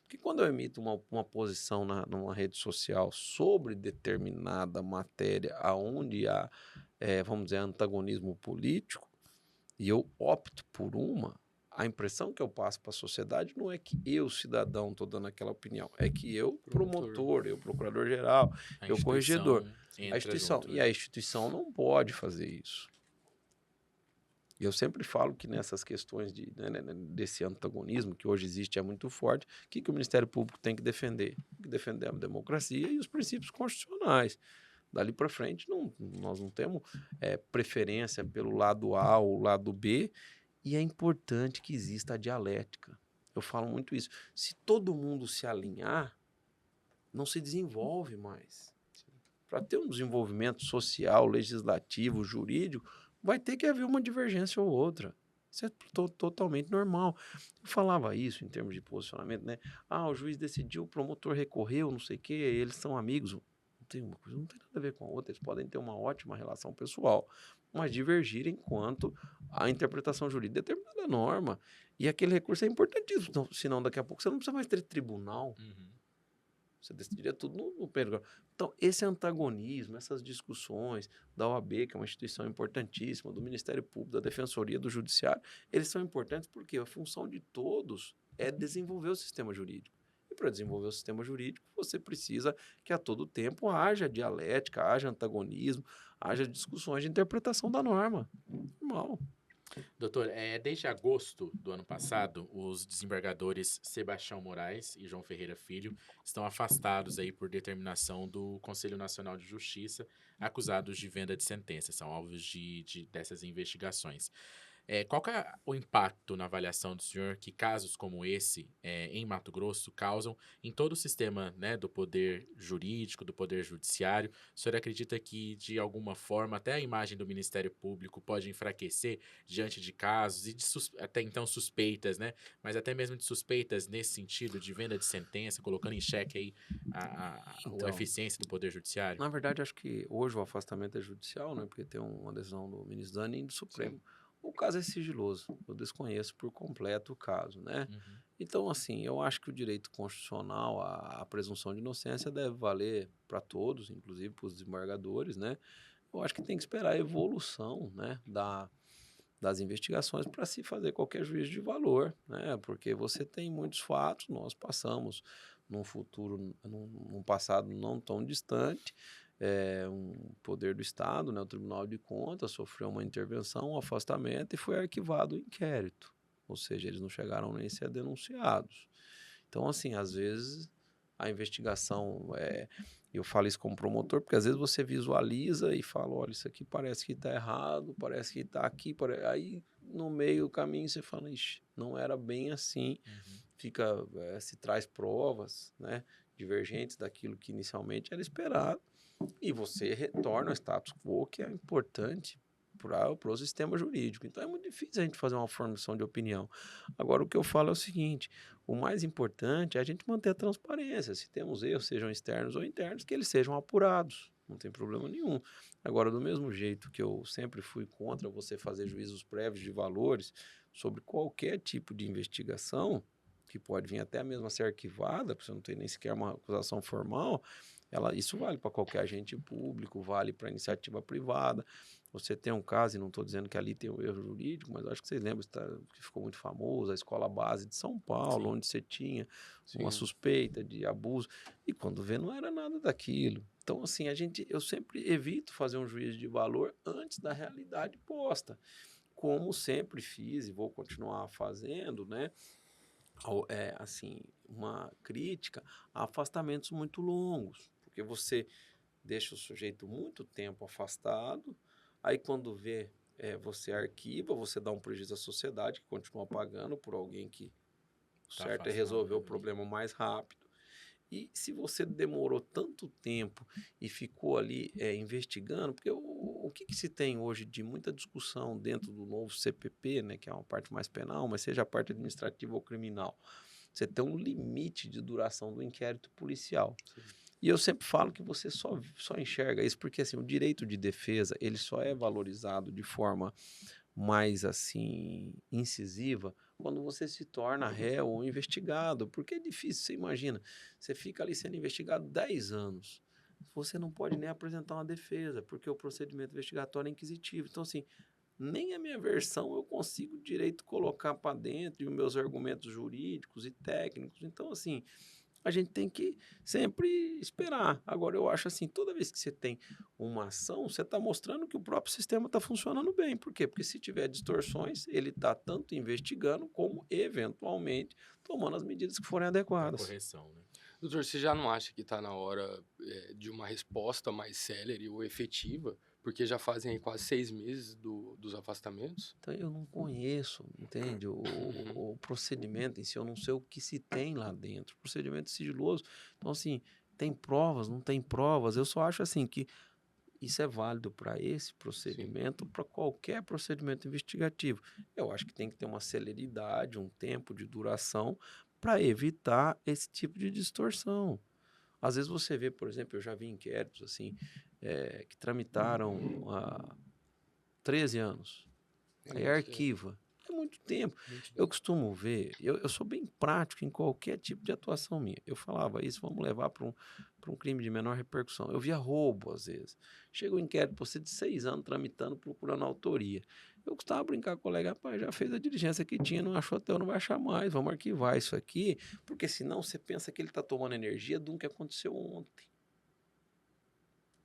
Porque quando eu emito uma posição numa rede social sobre determinada matéria aonde há, vamos dizer, antagonismo político, e eu opto por a impressão que eu passo para a sociedade não é que eu, cidadão, estou dando aquela opinião, é que eu, promotor, eu, procurador-geral, A eu, corregedor, instituição a instituição. junto, E né? a instituição não pode fazer isso. E eu sempre falo que nessas questões desse antagonismo que hoje existe é muito forte, o que o Ministério Público tem que defender? Tem que defender a democracia e os princípios constitucionais. Dali para frente, nós não temos preferência pelo lado A ou lado B, e é importante que exista a dialética. Eu falo muito isso. Se todo mundo se alinhar, não se desenvolve mais. Para ter um desenvolvimento social, legislativo, jurídico, vai ter que haver uma divergência ou outra. Isso é totalmente normal. Eu falava isso em termos de posicionamento, né? Ah, o juiz decidiu, o promotor recorreu, não sei o quê, eles são amigos. Não tem uma coisa, não tem nada a ver com a outra. Eles podem ter uma ótima relação pessoal, mas divergirem quanto à interpretação jurídica de determinada norma. E aquele recurso é importantíssimo, senão daqui a pouco você não precisa mais ter tribunal. Uhum. Você decidiria tudo no Pedro. Então, esse antagonismo, essas discussões da OAB, que é uma instituição importantíssima, do Ministério Público, da Defensoria, do Judiciário, eles são importantes porque a função de todos é desenvolver o sistema jurídico. E para desenvolver o sistema jurídico, você precisa que a todo tempo haja dialética, haja antagonismo, haja discussões de interpretação da norma. Normal. Doutor, desde agosto do ano passado, os desembargadores Sebastião Moraes e João Ferreira Filho estão afastados aí por determinação do Conselho Nacional de Justiça, acusados de venda de sentença, são alvos dessas investigações. Qual que é o impacto na avaliação do senhor que casos como esse, em Mato Grosso, causam em todo o sistema, né, do poder jurídico, do poder judiciário? O senhor acredita que, de alguma forma, até a imagem do Ministério Público pode enfraquecer diante de casos e até então suspeitas, né? Mas até mesmo de suspeitas nesse sentido de venda de sentença, colocando em xeque aí a Então, eficiência do poder judiciário? na verdade, acho que hoje o afastamento é judicial, né? Porque tem uma decisão do ministro Zanin e do Supremo. Sim. O caso é sigiloso, eu desconheço por completo o caso, né? Uhum. Então, assim, eu acho que o direito constitucional, a presunção de inocência deve valer para todos, inclusive para os desembargadores, né? Eu acho que tem que esperar a evolução, né, das investigações para se fazer qualquer juízo de valor, né? Porque você tem muitos fatos, nós passamos num futuro, num passado não tão distante, um poder do Estado, né, o Tribunal de Contas, sofreu uma intervenção, um afastamento e foi arquivado o inquérito. Ou seja, eles não chegaram nem a ser denunciados. Então, assim, às vezes a investigação eu falo isso como promotor, porque às vezes você visualiza e fala, olha, isso aqui parece que está errado, parece que está aqui, aí no meio do caminho você fala, ixi, não era bem assim, se traz provas, né, divergentes daquilo que inicialmente era esperado, e você retorna ao status quo, que é importante para o sistema jurídico. Então é muito difícil a gente fazer uma formação de opinião. Agora, o que eu falo é o seguinte, o mais importante é a gente manter a transparência. Se temos erros, sejam externos ou internos, que eles sejam apurados. Não tem problema nenhum. Agora, do mesmo jeito que eu sempre fui contra você fazer juízos prévios de valores sobre qualquer tipo de investigação, que pode vir até mesmo a ser arquivada, porque você não tem nem sequer uma acusação formal, isso vale para qualquer agente público, vale para iniciativa privada. Você tem um caso, e não estou dizendo que ali tem um erro jurídico, mas eu acho que vocês lembram que ficou muito famoso, a Escola Base de São Paulo, onde você tinha uma suspeita de abuso, e quando vê não era nada daquilo. Então, assim, eu sempre evito fazer um juízo de valor antes da realidade posta, como sempre fiz e vou continuar fazendo, né? Assim, uma crítica a afastamentos muito longos, porque você deixa o sujeito muito tempo afastado, aí quando vê, você arquiva, você dá um prejuízo à sociedade, que continua pagando por alguém que o Tá certo é afastado, resolver o né? problema mais rápido. E se você demorou tanto tempo e ficou ali investigando, porque o que se tem hoje de muita discussão dentro do novo CPP, né, que é uma parte mais penal, mas seja a parte administrativa ou criminal, você tem um limite de duração do inquérito policial. Sim. E eu sempre falo que você só enxerga isso porque assim, o direito de defesa ele só é valorizado de forma mais assim incisiva quando você se torna réu ou investigado, porque é difícil, você imagina, você fica ali sendo investigado 10 anos, você não pode nem apresentar uma defesa, porque o procedimento investigatório é inquisitivo. Então assim, nem a minha versão eu consigo direito colocar para dentro e os meus argumentos jurídicos e técnicos. Então assim, a gente tem que sempre esperar. Agora, eu acho assim, toda vez que você tem uma ação, você está mostrando que o próprio sistema está funcionando bem. Por quê? Porque se tiver distorções, ele está tanto investigando como, eventualmente, tomando as medidas que forem Pra adequadas. correção, né? Doutor, você já não acha que está na hora de uma resposta mais célere ou efetiva? Porque já fazem aí quase 6 meses dos afastamentos. Então, eu não conheço, entende? O procedimento em si, eu não sei o que se tem lá dentro. O procedimento é sigiloso. Então, assim, tem provas, não tem provas. Eu só acho assim que isso é válido para esse procedimento, para qualquer procedimento investigativo. Eu acho que tem que ter uma celeridade, um tempo de duração para evitar esse tipo de distorção. Às vezes você vê, por exemplo, eu já vi inquéritos assim, que tramitaram há 13 anos. Aí arquiva. É muito tempo. Eu costumo ver, eu sou bem prático em qualquer tipo de atuação minha. Eu falava isso, vamos levar para um crime de menor repercussão. Eu via roubo, às vezes. Chega um inquérito, você de 6 anos tramitando, procurando autoria. Eu costumava brincar com o colega, rapaz, já fez a diligência que tinha, não achou, até não vai achar mais, vamos arquivar isso aqui, porque senão você pensa que ele está tomando energia de um que aconteceu ontem.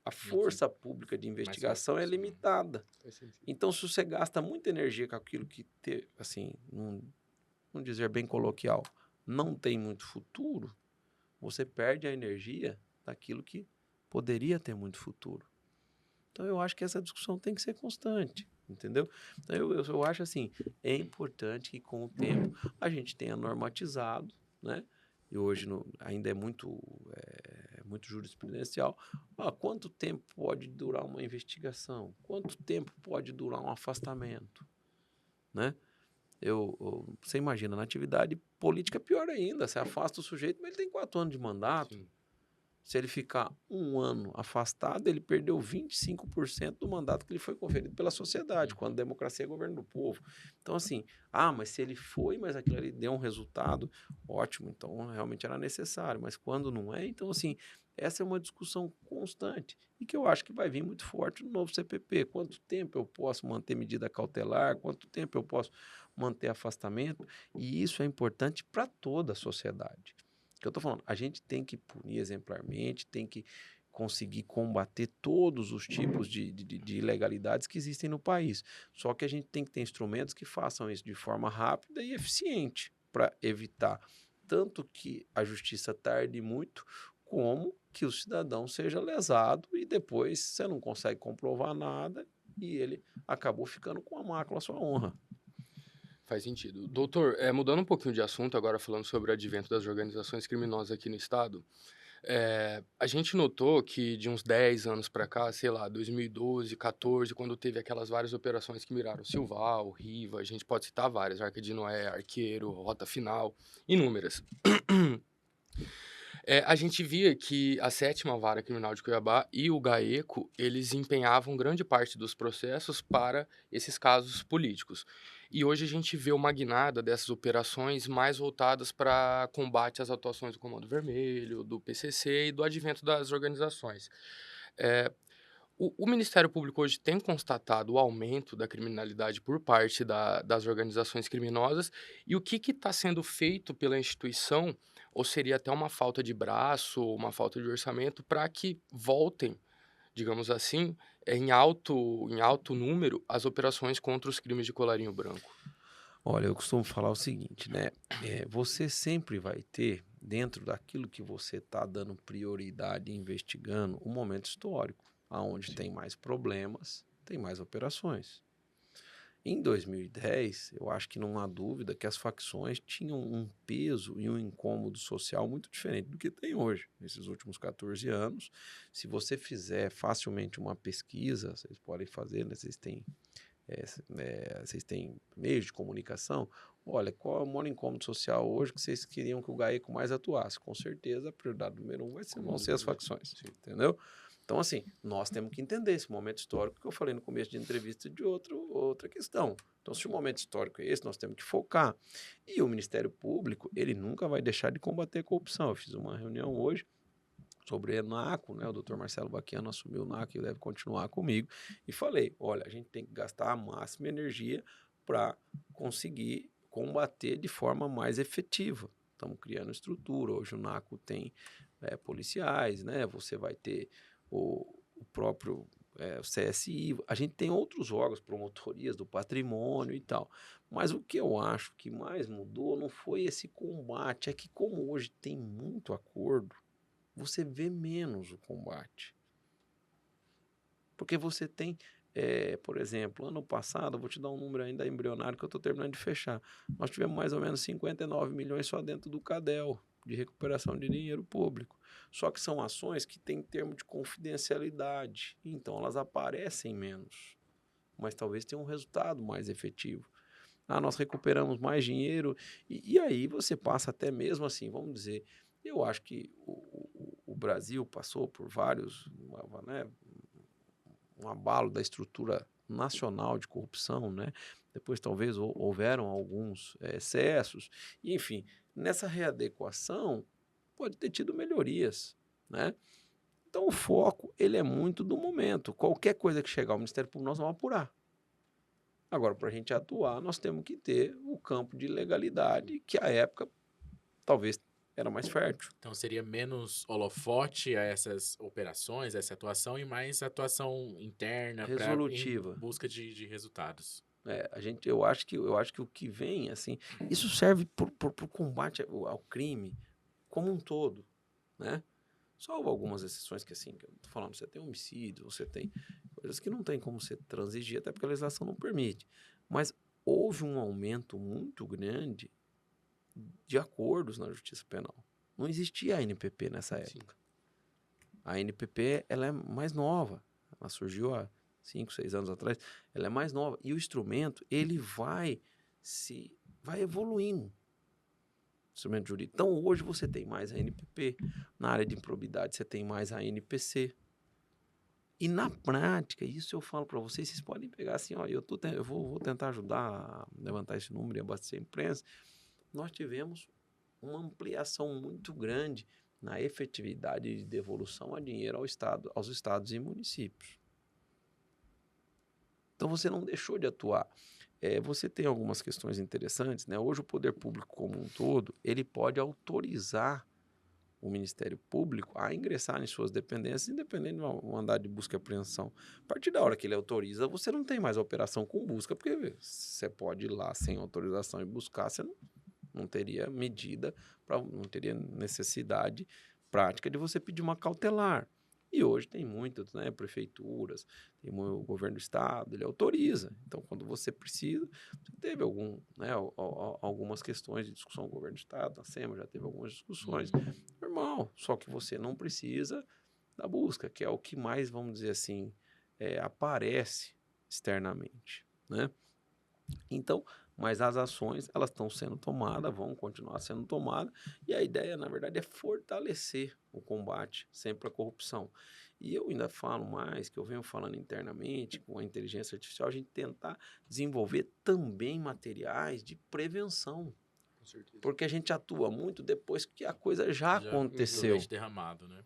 A força pública de investigação é limitada. Então, se você gasta muita energia com aquilo que, assim, não dizer bem coloquial, não tem muito futuro, você perde a energia daquilo que poderia ter muito futuro. Então, eu acho que essa discussão tem que ser constante, entendeu? Então, eu acho assim, é importante que com o tempo a gente tenha normatizado, né? E hoje ainda é muito jurisprudencial. Quanto tempo pode durar uma investigação? Quanto tempo pode durar um afastamento? Né? Você imagina, na atividade política é pior ainda. Você afasta o sujeito, mas ele tem 4 anos de mandato. Sim. Se ele ficar um ano afastado, ele perdeu 25% do mandato que lhe foi conferido pela sociedade, quando a democracia é governo do povo. Então, assim, mas se ele foi, mas aquilo ali deu um resultado, ótimo, então realmente era necessário. Mas quando não é, então, assim, essa é uma discussão constante e que eu acho que vai vir muito forte no novo CPP. Quanto tempo eu posso manter medida cautelar? Quanto tempo eu posso manter afastamento? E isso é importante para toda a sociedade. Que eu estou falando, a gente tem que punir exemplarmente, tem que conseguir combater todos os tipos de ilegalidades que existem no país. Só que a gente tem que ter instrumentos que façam isso de forma rápida e eficiente para evitar tanto que a justiça tarde muito, como que o cidadão seja lesado e depois você não consegue comprovar nada e ele acabou ficando com a mácula à sua honra. Faz sentido. Doutor, mudando um pouquinho de assunto, agora falando sobre o advento das organizações criminosas aqui no estado, a gente notou que de uns 10 anos para cá, sei lá, 2012, 14, quando teve aquelas várias operações que miraram Silval, Riva, a gente pode citar várias, Arca de Noé, Arqueiro, Rota Final, inúmeras. A gente via que a 7ª Vara Criminal de Cuiabá e o GAECO, eles empenhavam grande parte dos processos para esses casos políticos. E hoje a gente vê uma guinada dessas operações mais voltadas para combate às atuações do Comando Vermelho, do PCC e do advento das organizações. Eh, o Ministério Público hoje tem constatado o aumento da criminalidade por parte das organizações criminosas e o que está sendo feito pela instituição, ou seria até uma falta de braço, uma falta de orçamento, para que voltem, digamos assim, em alto número, as operações contra os crimes de colarinho branco. Olha, eu costumo falar o seguinte, né? Você sempre vai ter, dentro daquilo que você está dando prioridade e investigando, um momento histórico, onde tem mais problemas, tem mais operações. Em 2010, eu acho que não há dúvida que as facções tinham um peso e um incômodo social muito diferente do que tem hoje. Nesses últimos 14 anos, se você fizer facilmente uma pesquisa, vocês podem fazer, né? Vocês têm meios de comunicação. Olha, qual é o maior incômodo social hoje que vocês queriam que o GAECO mais atuasse? Com certeza, a prioridade número 1 vão ser as facções, entendeu? Então, assim, nós temos que entender esse momento histórico que eu falei no começo de entrevista de outra questão. Então, se o momento histórico é esse, nós temos que focar. E o Ministério Público, ele nunca vai deixar de combater a corrupção. Eu fiz uma reunião hoje sobre a NACO, né? O doutor Marcelo Baquiano assumiu o NACO e deve continuar comigo. E falei, olha, a gente tem que gastar a máxima energia para conseguir combater de forma mais efetiva. Estamos criando estrutura. Hoje o NACO tem policiais, né? Você vai ter o próprio o CSI. A gente tem outros órgãos, promotorias do patrimônio e tal. Mas o que eu acho que mais mudou não foi esse combate, é que como hoje tem muito acordo, você vê menos o combate. Porque você tem, por exemplo, ano passado, eu vou te dar um número ainda embrionário que eu estou terminando de fechar. Nós tivemos mais ou menos 59 milhões só dentro do CADEL, de recuperação de dinheiro público. Só que são ações que têm termo de confidencialidade, então elas aparecem menos, mas talvez tenham um resultado mais efetivo. Nós recuperamos mais dinheiro, e aí você passa até mesmo assim, vamos dizer, eu acho que o Brasil passou por vários, né, um abalo da estrutura nacional de corrupção, né? Depois talvez houveram alguns excessos, e, enfim, nessa readequação pode ter tido melhorias, né? Então o foco ele é muito do momento. Qualquer coisa que chegar ao Ministério Público nós vamos apurar. Agora, para a gente atuar, nós temos que ter o campo de legalidade que à época talvez era mais fértil. Então seria menos holofote a essas operações, essa atuação, e mais atuação interna em Resolutiva. busca de resultados. Eu acho que o que vem, assim, isso serve para o combate ao crime como um todo, né? Salvo algumas exceções que, assim, que eu tô falando, você tem homicídio, você tem coisas que não tem como você transigir, até porque a legislação não permite. Mas houve um aumento muito grande de acordos na Justiça Penal. Não existia a NPP nessa época. Sim. A NPP, ela é mais nova. Ela surgiu há 5, 6 anos atrás. Ela é mais nova. E o instrumento, ele vai evoluindo. instrumento jurídico. Então, hoje você tem mais a NPP, na área de improbidade você tem mais a NPC. E na prática, isso eu falo para vocês podem pegar assim, ó, eu vou tentar ajudar a levantar esse número e abastecer a imprensa. Nós tivemos uma ampliação muito grande na efetividade de devolução a dinheiro aos estados e municípios. Então, você não deixou de atuar. Você tem algumas questões interessantes, né? Hoje, o poder público como um todo, ele pode autorizar o Ministério Público a ingressar em suas dependências, independente de uma mandado de busca e apreensão. A partir da hora que ele autoriza, você não tem mais a operação com busca, porque você pode ir lá sem autorização e buscar, você não teria medida, não teria necessidade prática de você pedir uma cautelar. E hoje tem muitas, né, prefeituras, tem o governo do estado, ele autoriza. Então, quando você precisa, você teve algumas questões de discussão com o governo do estado, a SEMA já teve algumas discussões, normal, só que você não precisa da busca, que é o que mais, vamos dizer assim, aparece externamente, né? Então, mas as ações, elas estão sendo tomadas, vão continuar sendo tomadas, e a ideia, na verdade, é fortalecer o combate sempre à corrupção. E eu ainda falo mais, que eu venho falando internamente, com a inteligência artificial, a gente tentar desenvolver também materiais de prevenção. Com certeza. Porque a gente atua muito depois que a coisa já aconteceu. Leite derramado, né?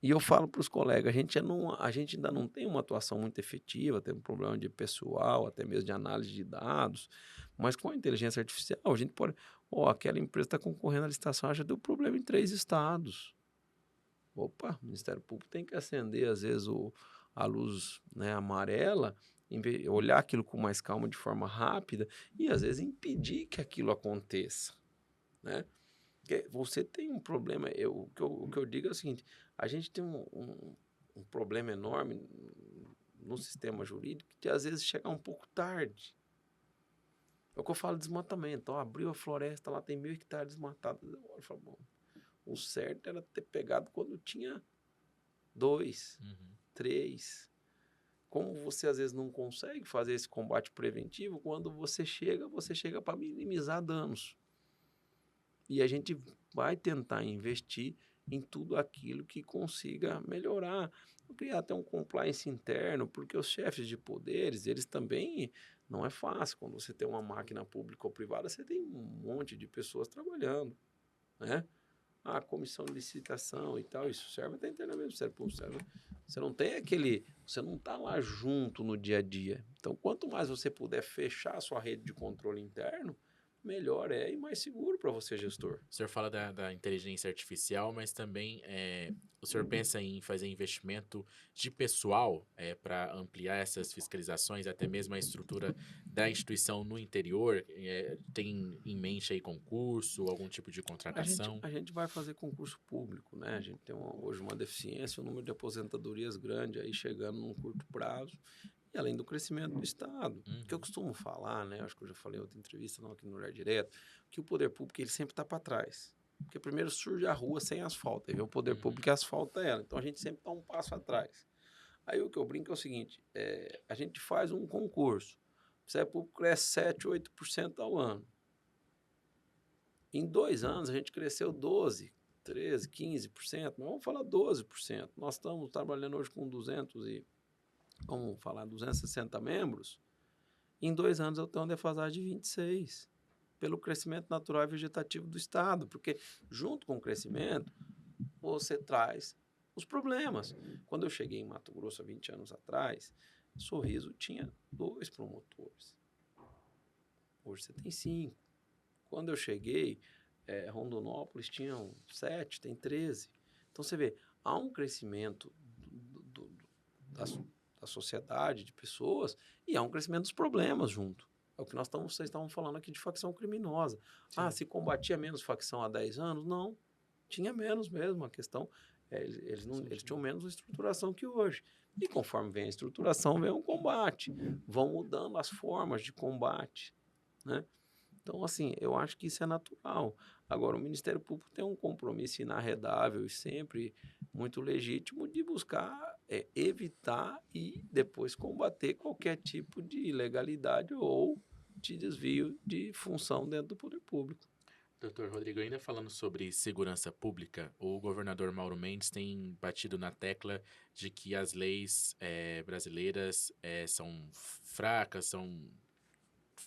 E eu falo para os colegas, a gente ainda não tem uma atuação muito efetiva, tem um problema de pessoal, até mesmo de análise de dados, mas com a inteligência artificial, a gente pode... aquela empresa está concorrendo à licitação, já deu problema em 3 estados. Opa, o Ministério Público tem que acender, às vezes, a luz, né, amarela, olhar aquilo com mais calma, de forma rápida, e, às vezes, impedir que aquilo aconteça, né? Porque você tem um problema, o que eu digo é o seguinte, a gente tem um problema enorme no sistema jurídico que às vezes chega um pouco tarde. É o que eu falo de desmatamento. Abriu a floresta, lá tem 1.000 hectares desmatados. Eu falo, bom, o certo era ter pegado quando tinha 2, 3. Como você às vezes não consegue fazer esse combate preventivo, quando você chega para minimizar danos. E a gente vai tentar investir em tudo aquilo que consiga melhorar. Criar até um compliance interno, porque os chefes de poderes, eles também, não é fácil. Quando você tem uma máquina pública ou privada, você tem um monte de pessoas trabalhando, né? A comissão de licitação e tal, isso serve até internamente, você não tem você não está lá junto no dia a dia. Então, quanto mais você puder fechar a sua rede de controle interno, melhor e mais seguro para você, gestor. O senhor fala da inteligência artificial, mas também o senhor pensa em fazer investimento de pessoal para ampliar essas fiscalizações, até mesmo a estrutura da instituição no interior? Tem em mente aí concurso, algum tipo de contratação? A gente vai fazer concurso público, né? A gente tem hoje uma deficiência, um número de aposentadorias grande aí chegando num curto prazo. E além do crescimento do Estado, que eu costumo falar, né? Acho que eu já falei em outra entrevista, não aqui no Olhar Direto, que o poder público ele sempre está para trás. Porque primeiro surge a rua sem asfalto, aí vem o poder público e asfalta ela. Então a gente sempre está um passo atrás. Aí o que eu brinco é o seguinte, a gente faz um concurso, o Ministério Público cresce 7, 8% ao ano. Em 2 anos a gente cresceu 12%, 13%, 15%, mas vamos falar 12%. Nós estamos trabalhando hoje com 260 membros, em 2 anos eu tenho uma defasagem de 26, pelo crescimento natural e vegetativo do Estado, porque junto com o crescimento, você traz os problemas. Quando eu cheguei em Mato Grosso há 20 anos atrás, Sorriso tinha 2 promotores. Hoje você tem 5. Quando eu cheguei, Rondonópolis tinha 7, tem 13. Então você vê, há um crescimento da sociedade, de pessoas, e há um crescimento dos problemas junto. É o que vocês estavam falando aqui de facção criminosa. Sim. Se combatia menos facção há 10 anos? Não, tinha menos mesmo. A questão, eles tinham menos estruturação que hoje. E conforme vem a estruturação, vem o combate. Vão mudando as formas de combate, né? Então, assim, eu acho que isso é natural. Agora, o Ministério Público tem um compromisso inarredável e sempre muito legítimo de buscar evitar e depois combater qualquer tipo de ilegalidade ou de desvio de função dentro do poder público. Doutor Rodrigo, ainda falando sobre segurança pública, o governador Mauro Mendes tem batido na tecla de que as leis brasileiras são fracas,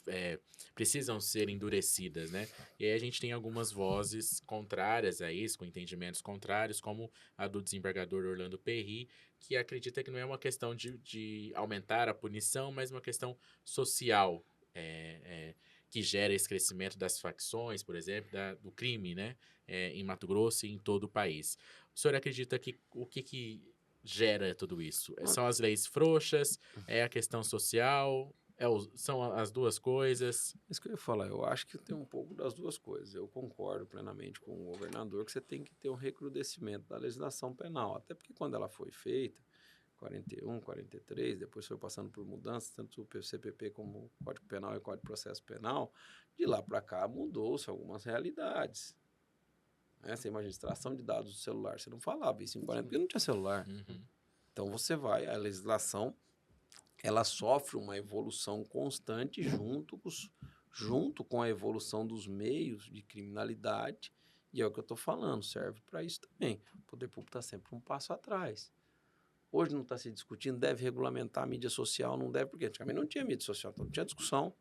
é, precisam ser endurecidas, né? E aí a gente tem algumas vozes contrárias a isso, com entendimentos contrários, como a do desembargador Orlando Perry, que acredita que não é uma questão de aumentar a punição, mas uma questão social, é, é, que gera esse crescimento das facções, por exemplo, do crime, né? Em Mato Grosso e em todo o país. O senhor acredita que o que gera tudo isso? São as leis frouxas? É a questão social? São as duas coisas? Isso que eu ia falar, eu acho que tem um pouco das duas coisas. Eu concordo plenamente com o governador que você tem que ter um recrudescimento da legislação penal, até porque quando ela foi feita, 41, 43, depois foi passando por mudanças, tanto o CPP como o Código Penal e o Código de Processo Penal, de lá para cá mudou-se algumas realidades. Né? Você imagina, extração de dados do celular, você não falava isso em 40 porque não tinha celular. Uhum. Então você vai, a legislação ela sofre uma evolução constante junto com a evolução dos meios de criminalidade, e é o que eu estou falando, serve para isso também. O poder público está sempre um passo atrás. Hoje não está se discutindo, deve regulamentar a mídia social, não deve, porque antigamente não tinha mídia social, então não tinha discussão.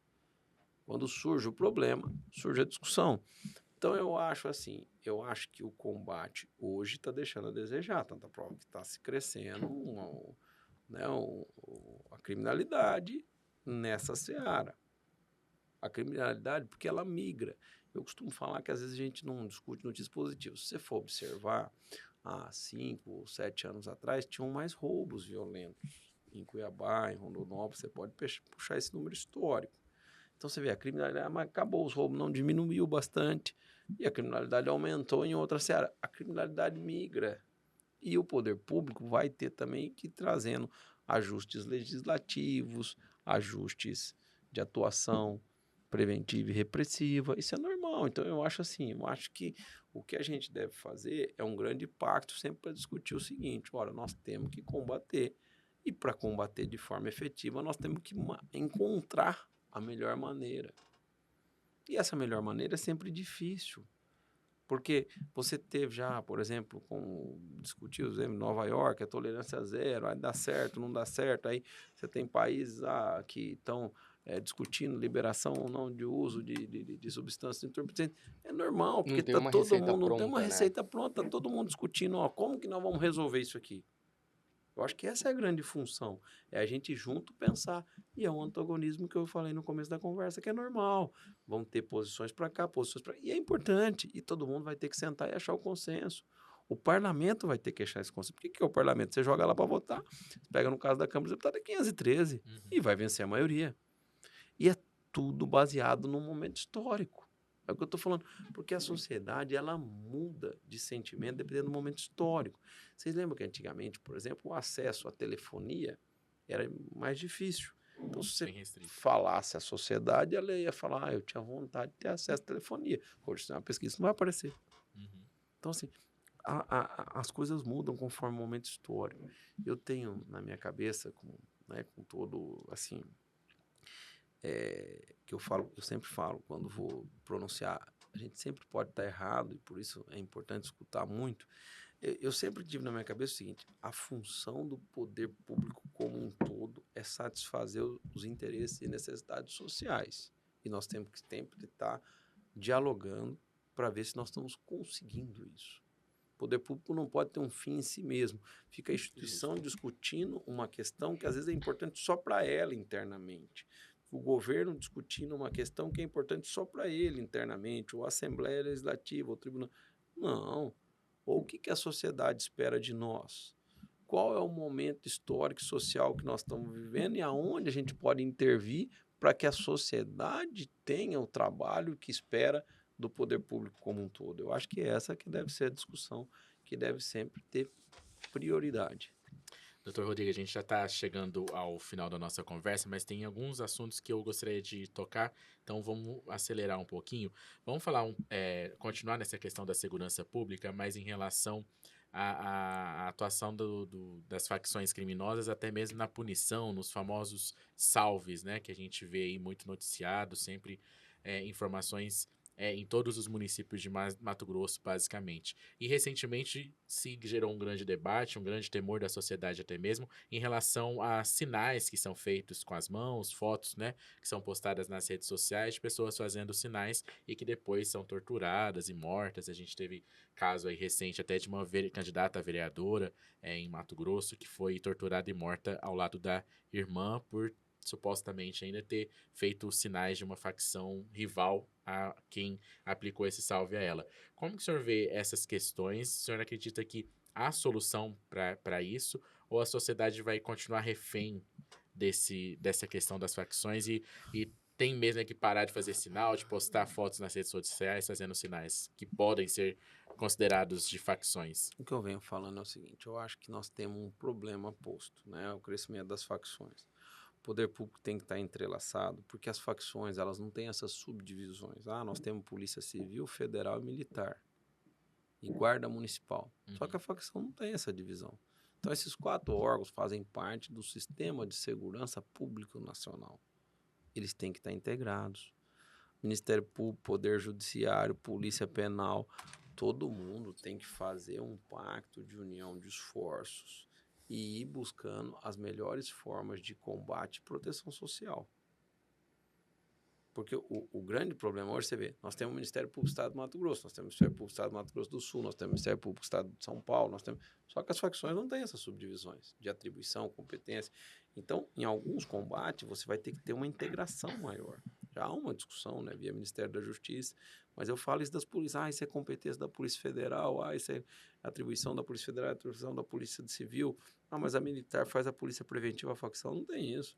Quando surge o problema, surge a discussão. Então eu acho assim, eu acho que o combate hoje está deixando a desejar, tanta prova que está se crescendo a criminalidade nessa seara. A criminalidade, porque ela migra. Eu costumo falar que às vezes a gente não discute notícias positivas. Se você for observar, há 5 ou 7 anos atrás, tinham mais roubos violentos. Em Cuiabá, em Rondonópolis, você pode puxar esse número histórico. Então você vê, a criminalidade acabou, os roubos não diminuiu bastante e a criminalidade aumentou em outra seara. A criminalidade migra. E o poder público vai ter também que ir trazendo ajustes legislativos, ajustes de atuação preventiva e repressiva. Isso é normal. Então, eu acho assim, eu acho que o que a gente deve fazer é um grande pacto sempre para discutir o seguinte, ora, nós temos que combater. E para combater de forma efetiva, nós temos que encontrar a melhor maneira. E essa melhor maneira é sempre difícil. Porque você teve já, por exemplo, como discutiu em Nova York, a tolerância zero, aí dá certo, não dá certo. Aí você tem países que estão discutindo liberação ou não de uso de substâncias entorpecentes. É normal, porque Não tem tá uma todo receita mundo, não tem uma pronta, né? receita pronta, tá todo mundo discutindo, ó, como que nós vamos resolver isso aqui? Eu acho que essa é a grande função, é a gente junto pensar. E é um antagonismo que eu falei no começo da conversa, que é normal. Vão ter posições para cá, posições para... E é importante, e todo mundo vai ter que sentar e achar o consenso. O parlamento vai ter que achar esse consenso. Por que é o parlamento? Você joga lá para votar, você pega no caso da Câmara dos Deputados, é 513, e vai vencer a maioria. E é tudo baseado num momento histórico. É o que eu estou falando. Porque a sociedade, ela muda de sentimento dependendo do momento histórico. Vocês lembram que antigamente, por exemplo, o acesso à telefonia era mais difícil. Então, se Bem você restrito. falasse a sociedade, ela ia falar, eu tinha vontade de ter acesso à telefonia. Hoje, se é uma pesquisa, não vai aparecer. Uhum. Então, assim, as coisas mudam conforme o momento histórico. Eu tenho na minha cabeça, com todo, assim, que eu sempre falo, quando vou pronunciar, a gente sempre pode estar errado, e por isso é importante escutar muito. Eu sempre tive na minha cabeça o seguinte, a função do poder público como um todo é satisfazer os interesses e necessidades sociais. E nós temos que sempre estar dialogando para ver se nós estamos conseguindo isso. O poder público não pode ter um fim em si mesmo. Fica a instituição discutindo uma questão que às vezes é importante só para ela internamente. O governo discutindo uma questão que é importante só para ele internamente, ou a Assembleia Legislativa, ou o Tribunal. Não. Ou o que a sociedade espera de nós? Qual é o momento histórico e social que nós estamos vivendo e aonde a gente pode intervir para que a sociedade tenha o trabalho que espera do poder público como um todo? Eu acho que essa que deve ser a discussão que deve sempre ter prioridade. Doutor Rodrigo, a gente já está chegando ao final da nossa conversa, mas tem alguns assuntos que eu gostaria de tocar, então vamos acelerar um pouquinho. Vamos falar, continuar nessa questão da segurança pública, mas em relação à atuação das facções criminosas, até mesmo na punição, nos famosos salves, né, que a gente vê aí muito noticiado, sempre informações em todos os municípios de Mato Grosso, basicamente. E recentemente se gerou um grande debate, um grande temor da sociedade até mesmo, em relação a sinais que são feitos com as mãos, fotos, né, que são postadas nas redes sociais de pessoas fazendo sinais e que depois são torturadas e mortas. A gente teve caso aí recente até de uma candidata a vereadora em Mato Grosso que foi torturada e morta ao lado da irmã por supostamente ainda ter feito sinais de uma facção rival a quem aplicou esse salve a ela. Como que o senhor vê essas questões? O senhor acredita que há solução para isso? Ou a sociedade vai continuar refém dessa questão das facções e tem mesmo é que parar de fazer sinal, de postar fotos nas redes sociais fazendo sinais que podem ser considerados de facções? O que eu venho falando é o seguinte, eu acho que nós temos um problema posto, né? O crescimento das facções. O poder público tem que estar entrelaçado, porque as facções, elas não têm essas subdivisões. Ah, nós temos polícia civil, federal e militar, e guarda municipal. Só que a facção não tem essa divisão. Então, esses 4 órgãos fazem parte do sistema de segurança público nacional. Eles têm que estar integrados. Ministério Público, Poder Judiciário, Polícia Penal, todo mundo tem que fazer um pacto de união de esforços e ir buscando as melhores formas de combate e proteção social. Porque o grande problema hoje, você vê, nós temos o Ministério Público do Estado do Mato Grosso, nós temos o Ministério Público do Estado do Mato Grosso do Sul, nós temos o Ministério Público do Estado de São Paulo, só que as facções não têm essas subdivisões de atribuição, competência. Então, em alguns combates, você vai ter que ter uma integração maior. Já há uma discussão, né, via Ministério da Justiça, mas eu falo isso das polícias, isso é competência da Polícia Federal, isso é atribuição da Polícia Federal, atribuição da Polícia Civil, mas a militar faz a polícia preventiva, a facção não tem isso.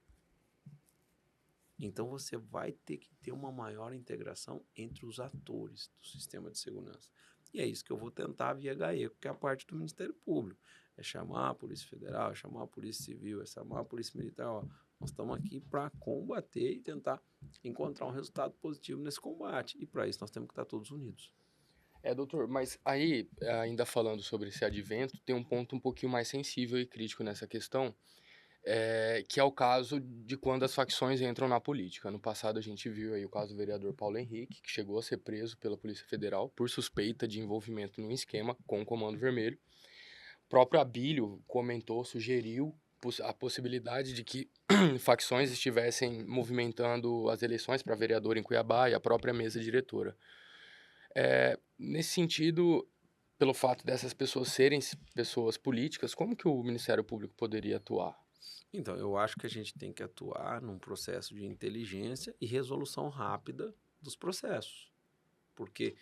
Então, você vai ter que ter uma maior integração entre os atores do sistema de segurança. E é isso que eu vou tentar via GAECO, que é a parte do Ministério Público. É chamar a Polícia Federal, é chamar a Polícia Civil, é chamar a Polícia Militar. Ó, nós estamos aqui para combater e tentar encontrar um resultado positivo nesse combate. E para isso nós temos que estar todos unidos. Doutor, mas aí, ainda falando sobre esse advento, tem um ponto um pouquinho mais sensível e crítico nessa questão, que é o caso de quando as facções entram na política. No passado a gente viu aí o caso do vereador Paulo Henrique, que chegou a ser preso pela Polícia Federal por suspeita de envolvimento num esquema com o Comando Vermelho. O próprio Abílio comentou, sugeriu a possibilidade de que facções estivessem movimentando as eleições para vereador em Cuiabá e a própria mesa diretora. Nesse sentido, pelo fato dessas pessoas serem pessoas políticas, como que o Ministério Público poderia atuar? Então, eu acho que a gente tem que atuar num processo de inteligência e resolução rápida dos processos. Porque,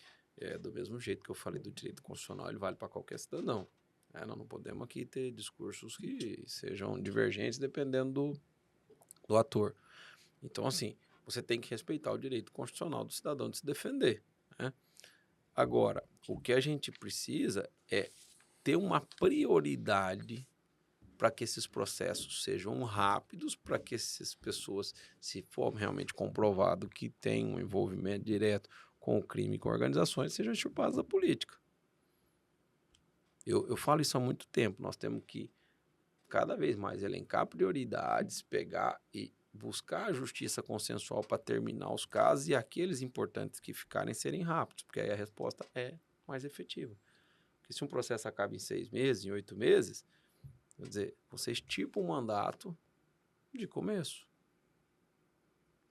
do mesmo jeito que eu falei do direito constitucional, ele vale para qualquer cidadão. Nós não podemos aqui ter discursos que sejam divergentes dependendo do ator. Então, assim, você tem que respeitar o direito constitucional do cidadão de se defender, né? Agora, o que a gente precisa é ter uma prioridade para que esses processos sejam rápidos, para que essas pessoas, se for realmente comprovado que tem um envolvimento direto com o crime e com organizações, sejam extirpadas da política. Eu falo isso há muito tempo. Nós temos que, cada vez mais, elencar prioridades, pegar e buscar a justiça consensual para terminar os casos e aqueles importantes que ficarem serem rápidos, porque aí a resposta é mais efetiva. Porque se um processo acaba em 6 meses, em 8 meses, quer dizer, você extirpa o mandato de começo.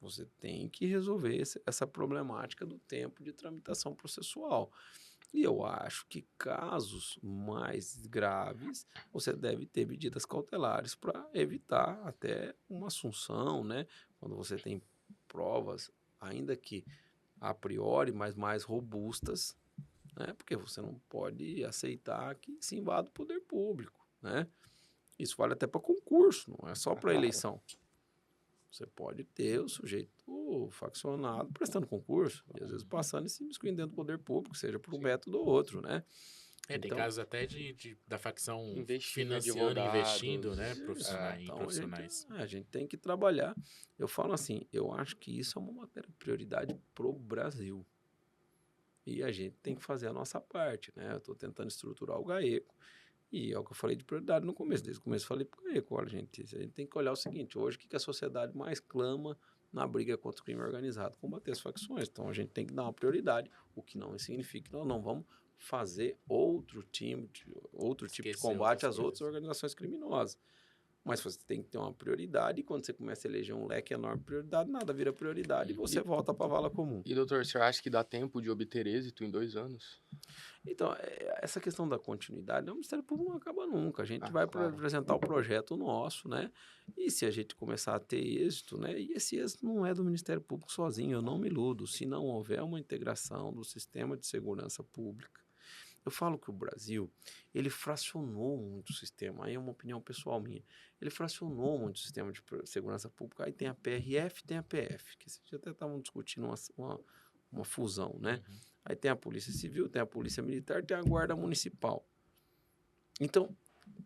Você tem que resolver essa problemática do tempo de tramitação processual. E eu acho que casos mais graves, você deve ter medidas cautelares para evitar até uma assunção, né? Quando você tem provas, ainda que a priori, mas mais robustas, né? Porque você não pode aceitar que se invada o poder público, né? Isso vale até para concurso, não é só para eleição. Você pode ter o sujeito faccionado prestando concurso, e às vezes passando e se miscuindo dentro do poder público, seja por um método ou outro, né? Tem casos até da facção Investindo financiando e investindo, né, advogados. Então, profissionais. a gente tem que trabalhar. Eu falo assim, eu acho que isso é uma matéria de prioridade pro Brasil. E a gente tem que fazer a nossa parte, né? Eu estou tentando estruturar o GAECO. E é o que eu falei de prioridade no começo. Desde o começo eu falei para o GAECO, olha, a gente tem que olhar o seguinte, hoje o que a sociedade mais clama na briga contra o crime organizado, combater as facções. Então, a gente tem que dar uma prioridade, o que não significa que nós não vamos fazer outro tipo de Esquecer combate outras às outras coisas. organizações criminosas. Mas você tem que ter uma prioridade, e quando você começa a eleger um leque enorme de prioridade, nada vira prioridade e você volta para a vala comum. E, doutor, você acha que dá tempo de obter êxito em 2 anos? Então, essa questão da continuidade, o Ministério Público não acaba nunca. A gente Ah, vai claro. apresentar o projeto nosso, né? E se a gente começar a ter êxito, né? E esse êxito não é do Ministério Público sozinho, eu não me iludo. Se não houver uma integração do sistema de segurança pública, eu falo que o Brasil, ele fracionou muito o sistema, aí é uma opinião pessoal minha, ele fracionou muito o sistema de segurança pública, aí tem a PRF, tem a PF, que vocês até estavam discutindo uma fusão, né? Uhum. Aí tem a Polícia Civil, tem a Polícia Militar, tem a Guarda Municipal. Então,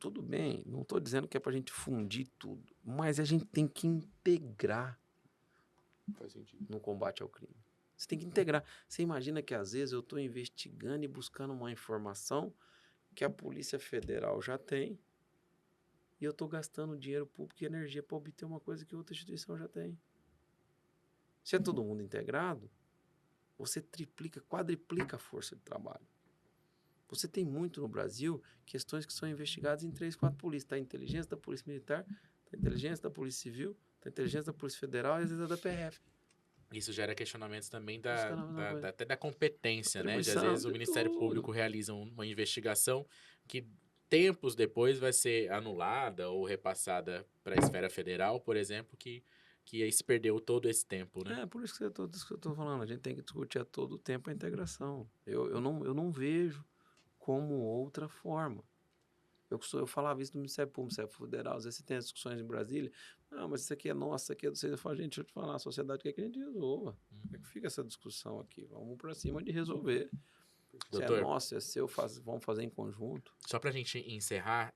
tudo bem, não estou dizendo que é para a gente fundir tudo, mas a gente tem que integrar Faz sentido. no combate ao crime. Você tem que integrar. Você imagina que às vezes eu estou investigando e buscando uma informação que a Polícia Federal já tem e eu estou gastando dinheiro público e energia para obter uma coisa que outra instituição já tem. Se é todo mundo integrado, você triplica, quadriplica a força de trabalho. Você tem muito no Brasil questões que são investigadas em 3, 4 polícias. Está a inteligência da Polícia Militar, está a inteligência da Polícia Civil, está a inteligência da Polícia Federal e às vezes é da PRF. Isso gera questionamentos também até da competência, né? De às Atribuição vezes o de Ministério tudo. Público realiza uma investigação que tempos depois vai ser anulada ou repassada para a esfera federal, por exemplo, que aí se perdeu todo esse tempo, né? É, por isso que eu estou falando. A gente tem que discutir a todo tempo a integração. Eu não vejo como outra forma. Eu falava isso no Ministério Público, Ministério Federal. Às vezes você tem as discussões em Brasília. Não, mas isso aqui é nosso, isso aqui é do vocês. Eu falo, gente, deixa eu te falar, a sociedade quer que a gente resolva. Por que fica essa discussão aqui? Vamos para cima de resolver. Se é Doutor, nosso, é seu, vamos fazer em conjunto. só para a gente encerrar,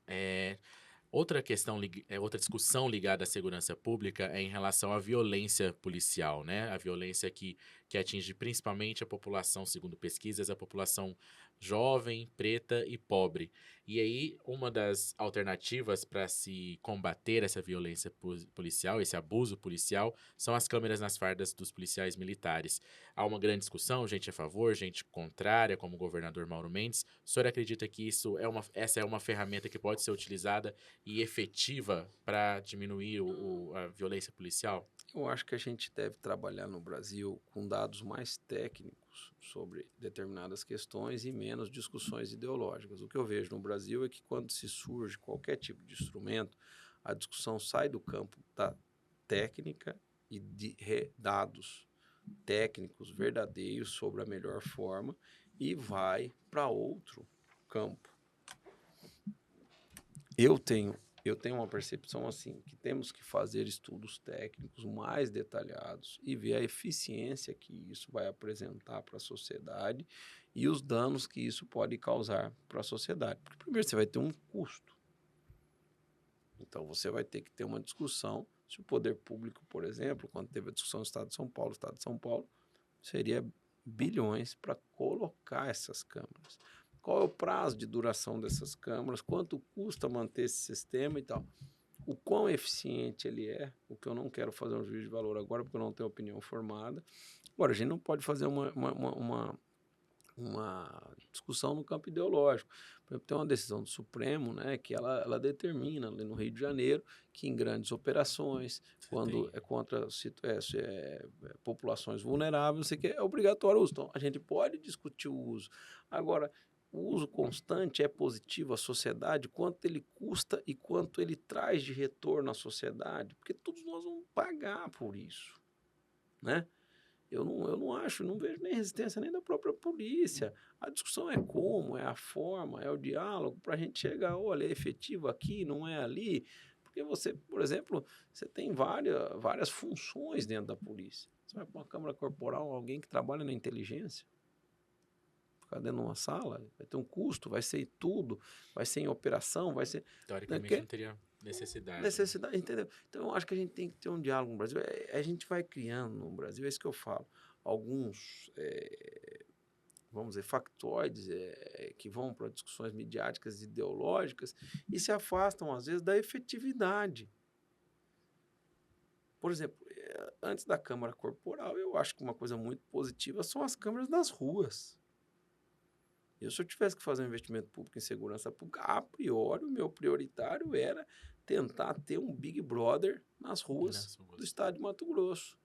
outra questão, outra discussão ligada à segurança pública é em relação à violência policial, né? A violência que atinge principalmente a população, segundo pesquisas, a população jovem, preta e pobre. E aí, uma das alternativas para se combater essa violência policial, esse abuso policial, são as câmeras nas fardas dos policiais militares. Há uma grande discussão, gente a favor, gente contrária, como o governador Mauro Mendes. O senhor acredita que essa é uma ferramenta que pode ser utilizada e efetiva para diminuir a violência policial? Eu acho que a gente deve trabalhar no Brasil com dados mais técnicos sobre determinadas questões e menos discussões ideológicas. O que eu vejo no Brasil é que quando se surge qualquer tipo de instrumento, a discussão sai do campo da técnica e de dados técnicos verdadeiros sobre a melhor forma e vai para outro campo. Eu tenho uma percepção assim, que temos que fazer estudos técnicos mais detalhados e ver a eficiência que isso vai apresentar para a sociedade e os danos que isso pode causar para a sociedade. Porque primeiro você vai ter um custo. Então você vai ter que ter uma discussão se o poder público, por exemplo, quando teve a discussão do Estado de São Paulo, o Estado de São Paulo seria bilhões para colocar essas câmeras. Qual é o prazo de duração dessas câmaras, quanto custa manter esse sistema e tal. O quão eficiente ele é, o que eu não quero fazer um juízo de valor agora, porque eu não tenho opinião formada. Agora, a gente não pode fazer uma discussão no campo ideológico. Por exemplo, tem uma decisão do Supremo, né, que ela determina, ali no Rio de Janeiro, que em grandes operações, quando é contra populações vulneráveis, sei que é obrigatório o uso. Então, a gente pode discutir o uso. Agora, o uso constante é positivo à sociedade, quanto ele custa e quanto ele traz de retorno à sociedade, porque todos nós vamos pagar por isso, né? Eu não acho, não vejo nem resistência nem da própria polícia. A discussão é como, é a forma, é o diálogo para a gente chegar, olha, é efetivo aqui, não é ali. Porque você, por exemplo, você tem várias funções dentro da polícia. Você vai para uma câmara corporal, alguém que trabalha na inteligência, ficar dentro de uma sala, vai ter um custo, vai ser tudo, vai ser em operação, vai ser... Teoricamente não teria necessidade. Necessidade, entendeu? Então, eu acho que a gente tem que ter um diálogo no Brasil. A gente vai criando no Brasil, é isso que eu falo, alguns, vamos dizer, factoides que vão para discussões midiáticas e ideológicas e se afastam, às vezes, da efetividade. Por exemplo, antes da câmara corporal, eu acho que uma coisa muito positiva são as câmeras nas ruas. Se eu tivesse que fazer um investimento público em segurança pública, a priori, o meu prioritário era tentar ter um Big Brother nas ruas do estado de Mato Grosso.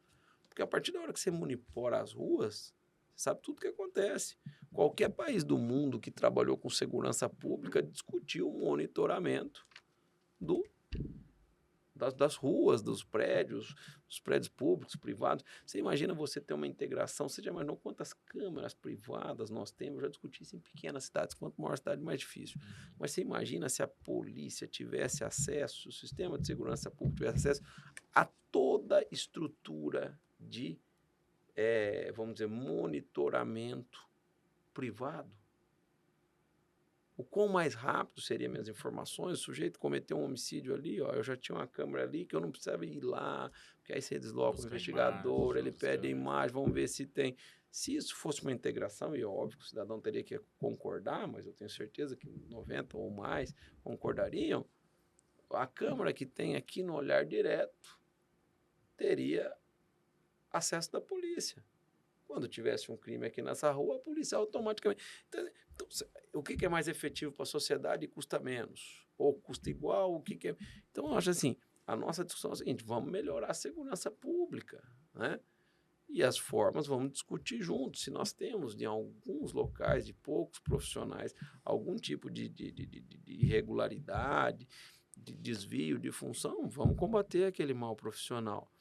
Porque a partir da hora que você monitora as ruas, você sabe tudo o que acontece. Qualquer país do mundo que trabalhou com segurança pública discutiu o monitoramento das ruas, dos prédios públicos, privados. Você imagina você ter uma integração, você já imaginou quantas câmeras privadas nós temos? Eu já discuti isso em pequenas cidades, quanto maior a cidade, mais difícil. Mas você imagina se a polícia tivesse acesso, o sistema de segurança pública tivesse acesso a toda a estrutura de, vamos dizer, monitoramento privado? O quão mais rápido seriam minhas informações? O sujeito cometeu um homicídio ali, ó, eu já tinha uma câmera ali que eu não precisava ir lá, porque aí você desloca o investigador, ele pede a imagem, vamos ver se tem. Se isso fosse uma integração, e óbvio que o cidadão teria que concordar, mas eu tenho certeza que 90 ou mais concordariam, a câmera que tem aqui no olhar direto teria acesso da polícia. Quando tivesse um crime aqui nessa rua, a polícia automaticamente... Então, o que é mais efetivo para a sociedade e custa menos? Ou custa igual? Então, eu acho assim, a nossa discussão é a seguinte, vamos melhorar a segurança pública, né? E as formas vamos discutir juntos. Se nós temos, em alguns locais de poucos profissionais, algum tipo de irregularidade, de desvio de função, vamos combater aquele mal profissional.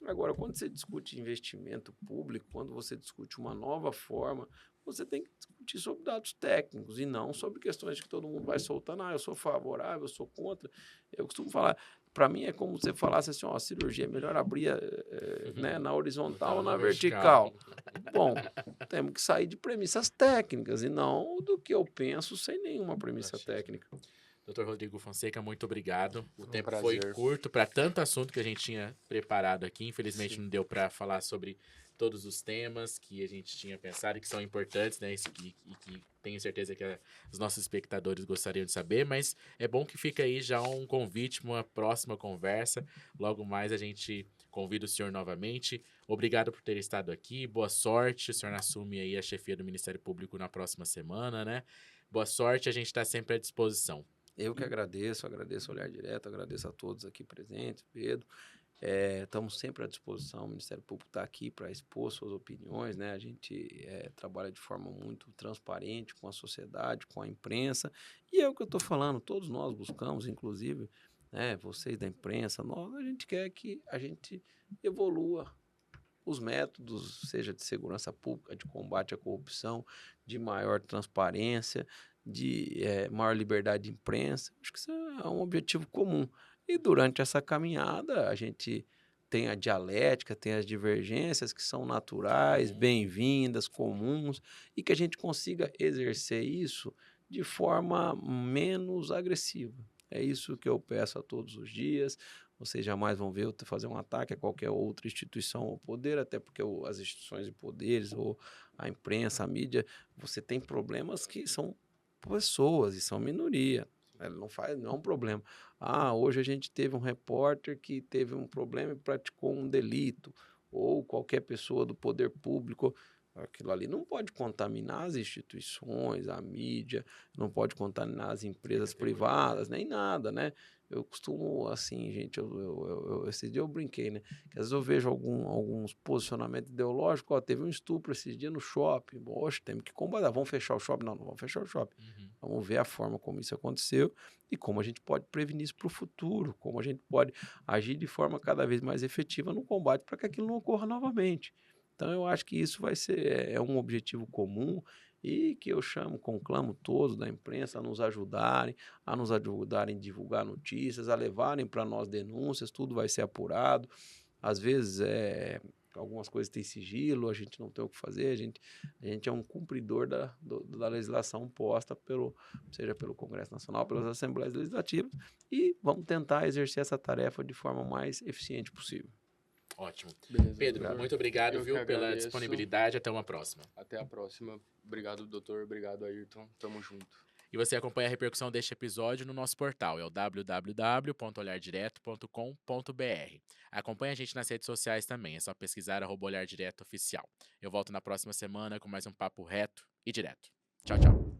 Agora, quando você discute investimento público, quando você discute uma nova forma, você tem que discutir sobre dados técnicos e não sobre questões que todo mundo vai soltando. Eu sou favorável, eu sou contra. Eu costumo falar, para mim é como você falasse assim, a cirurgia é melhor abrir né, na horizontal ou na vertical. Bom, temos que sair de premissas técnicas e não do que eu penso sem nenhuma premissa técnica. Dr. Rodrigo Fonseca, muito obrigado. O tempo foi curto para tanto assunto que a gente tinha preparado aqui. Infelizmente não deu para falar sobre todos os temas que a gente tinha pensado e que são importantes, né? E que tenho certeza que os nossos espectadores gostariam de saber, mas é bom que fica aí já um convite, uma próxima conversa. Logo mais a gente convida o senhor novamente. Obrigado por ter estado aqui. Boa sorte. O senhor assume aí a chefia do Ministério Público na próxima semana, né? Boa sorte, a gente está sempre à disposição. Eu que agradeço o Olhar Direto, agradeço a todos aqui presentes, Pedro. Estamos sempre à disposição, o Ministério Público está aqui para expor suas opiniões, né? A gente trabalha de forma muito transparente com a sociedade, com a imprensa, e é o que eu estou falando, todos nós buscamos, inclusive, né, vocês da imprensa, a gente quer que a gente evolua os métodos, seja de segurança pública, de combate à corrupção, de maior transparência, de maior liberdade de imprensa. Acho que isso é um objetivo comum. E durante essa caminhada, a gente tem a dialética, tem as divergências que são naturais, bem-vindas, comuns, e que a gente consiga exercer isso de forma menos agressiva. É isso que eu peço a todos os dias. Vocês jamais vão ver eu fazer um ataque a qualquer outra instituição ou poder, até porque as instituições de poderes, ou a imprensa, a mídia, você tem problemas que são pessoas e são minoria. Não é um problema. Hoje a gente teve um repórter que teve um problema e praticou um delito, ou qualquer pessoa do poder público. Aquilo ali não pode contaminar as instituições, a mídia, não pode contaminar as empresas privadas, nem nada, né? Eu costumo, assim, gente, esse dia eu brinquei, né? Que às vezes eu vejo alguns posicionamentos ideológicos, teve um estupro esses dias no shopping, poxa, temos que combater, vamos fechar o shopping? Não vamos fechar o shopping. Vamos ver a forma como isso aconteceu e como a gente pode prevenir isso para o futuro, como a gente pode agir de forma cada vez mais efetiva no combate para que aquilo não ocorra novamente. Então, eu acho que isso vai ser um objetivo comum e que eu conclamo todos da imprensa a nos ajudarem a divulgar notícias, a levarem para nós denúncias, tudo vai ser apurado. Às vezes, algumas coisas têm sigilo, a gente não tem o que fazer, a gente é um cumpridor da legislação posta seja pelo Congresso Nacional, pelas Assembleias Legislativas, e vamos tentar exercer essa tarefa de forma mais eficiente possível. Ótimo. Beleza, Pedro, doutor. Muito obrigado, pela disponibilidade. Até uma próxima. Até a próxima. Obrigado, doutor. Obrigado, Ayrton. Tamo junto. E você acompanha a repercussão deste episódio no nosso portal, é o www.olhardireto.com.br. Acompanhe a gente nas redes sociais também, é só pesquisar @olhardiretoOficial. Eu volto na próxima semana com mais um papo reto e direto. Tchau, tchau.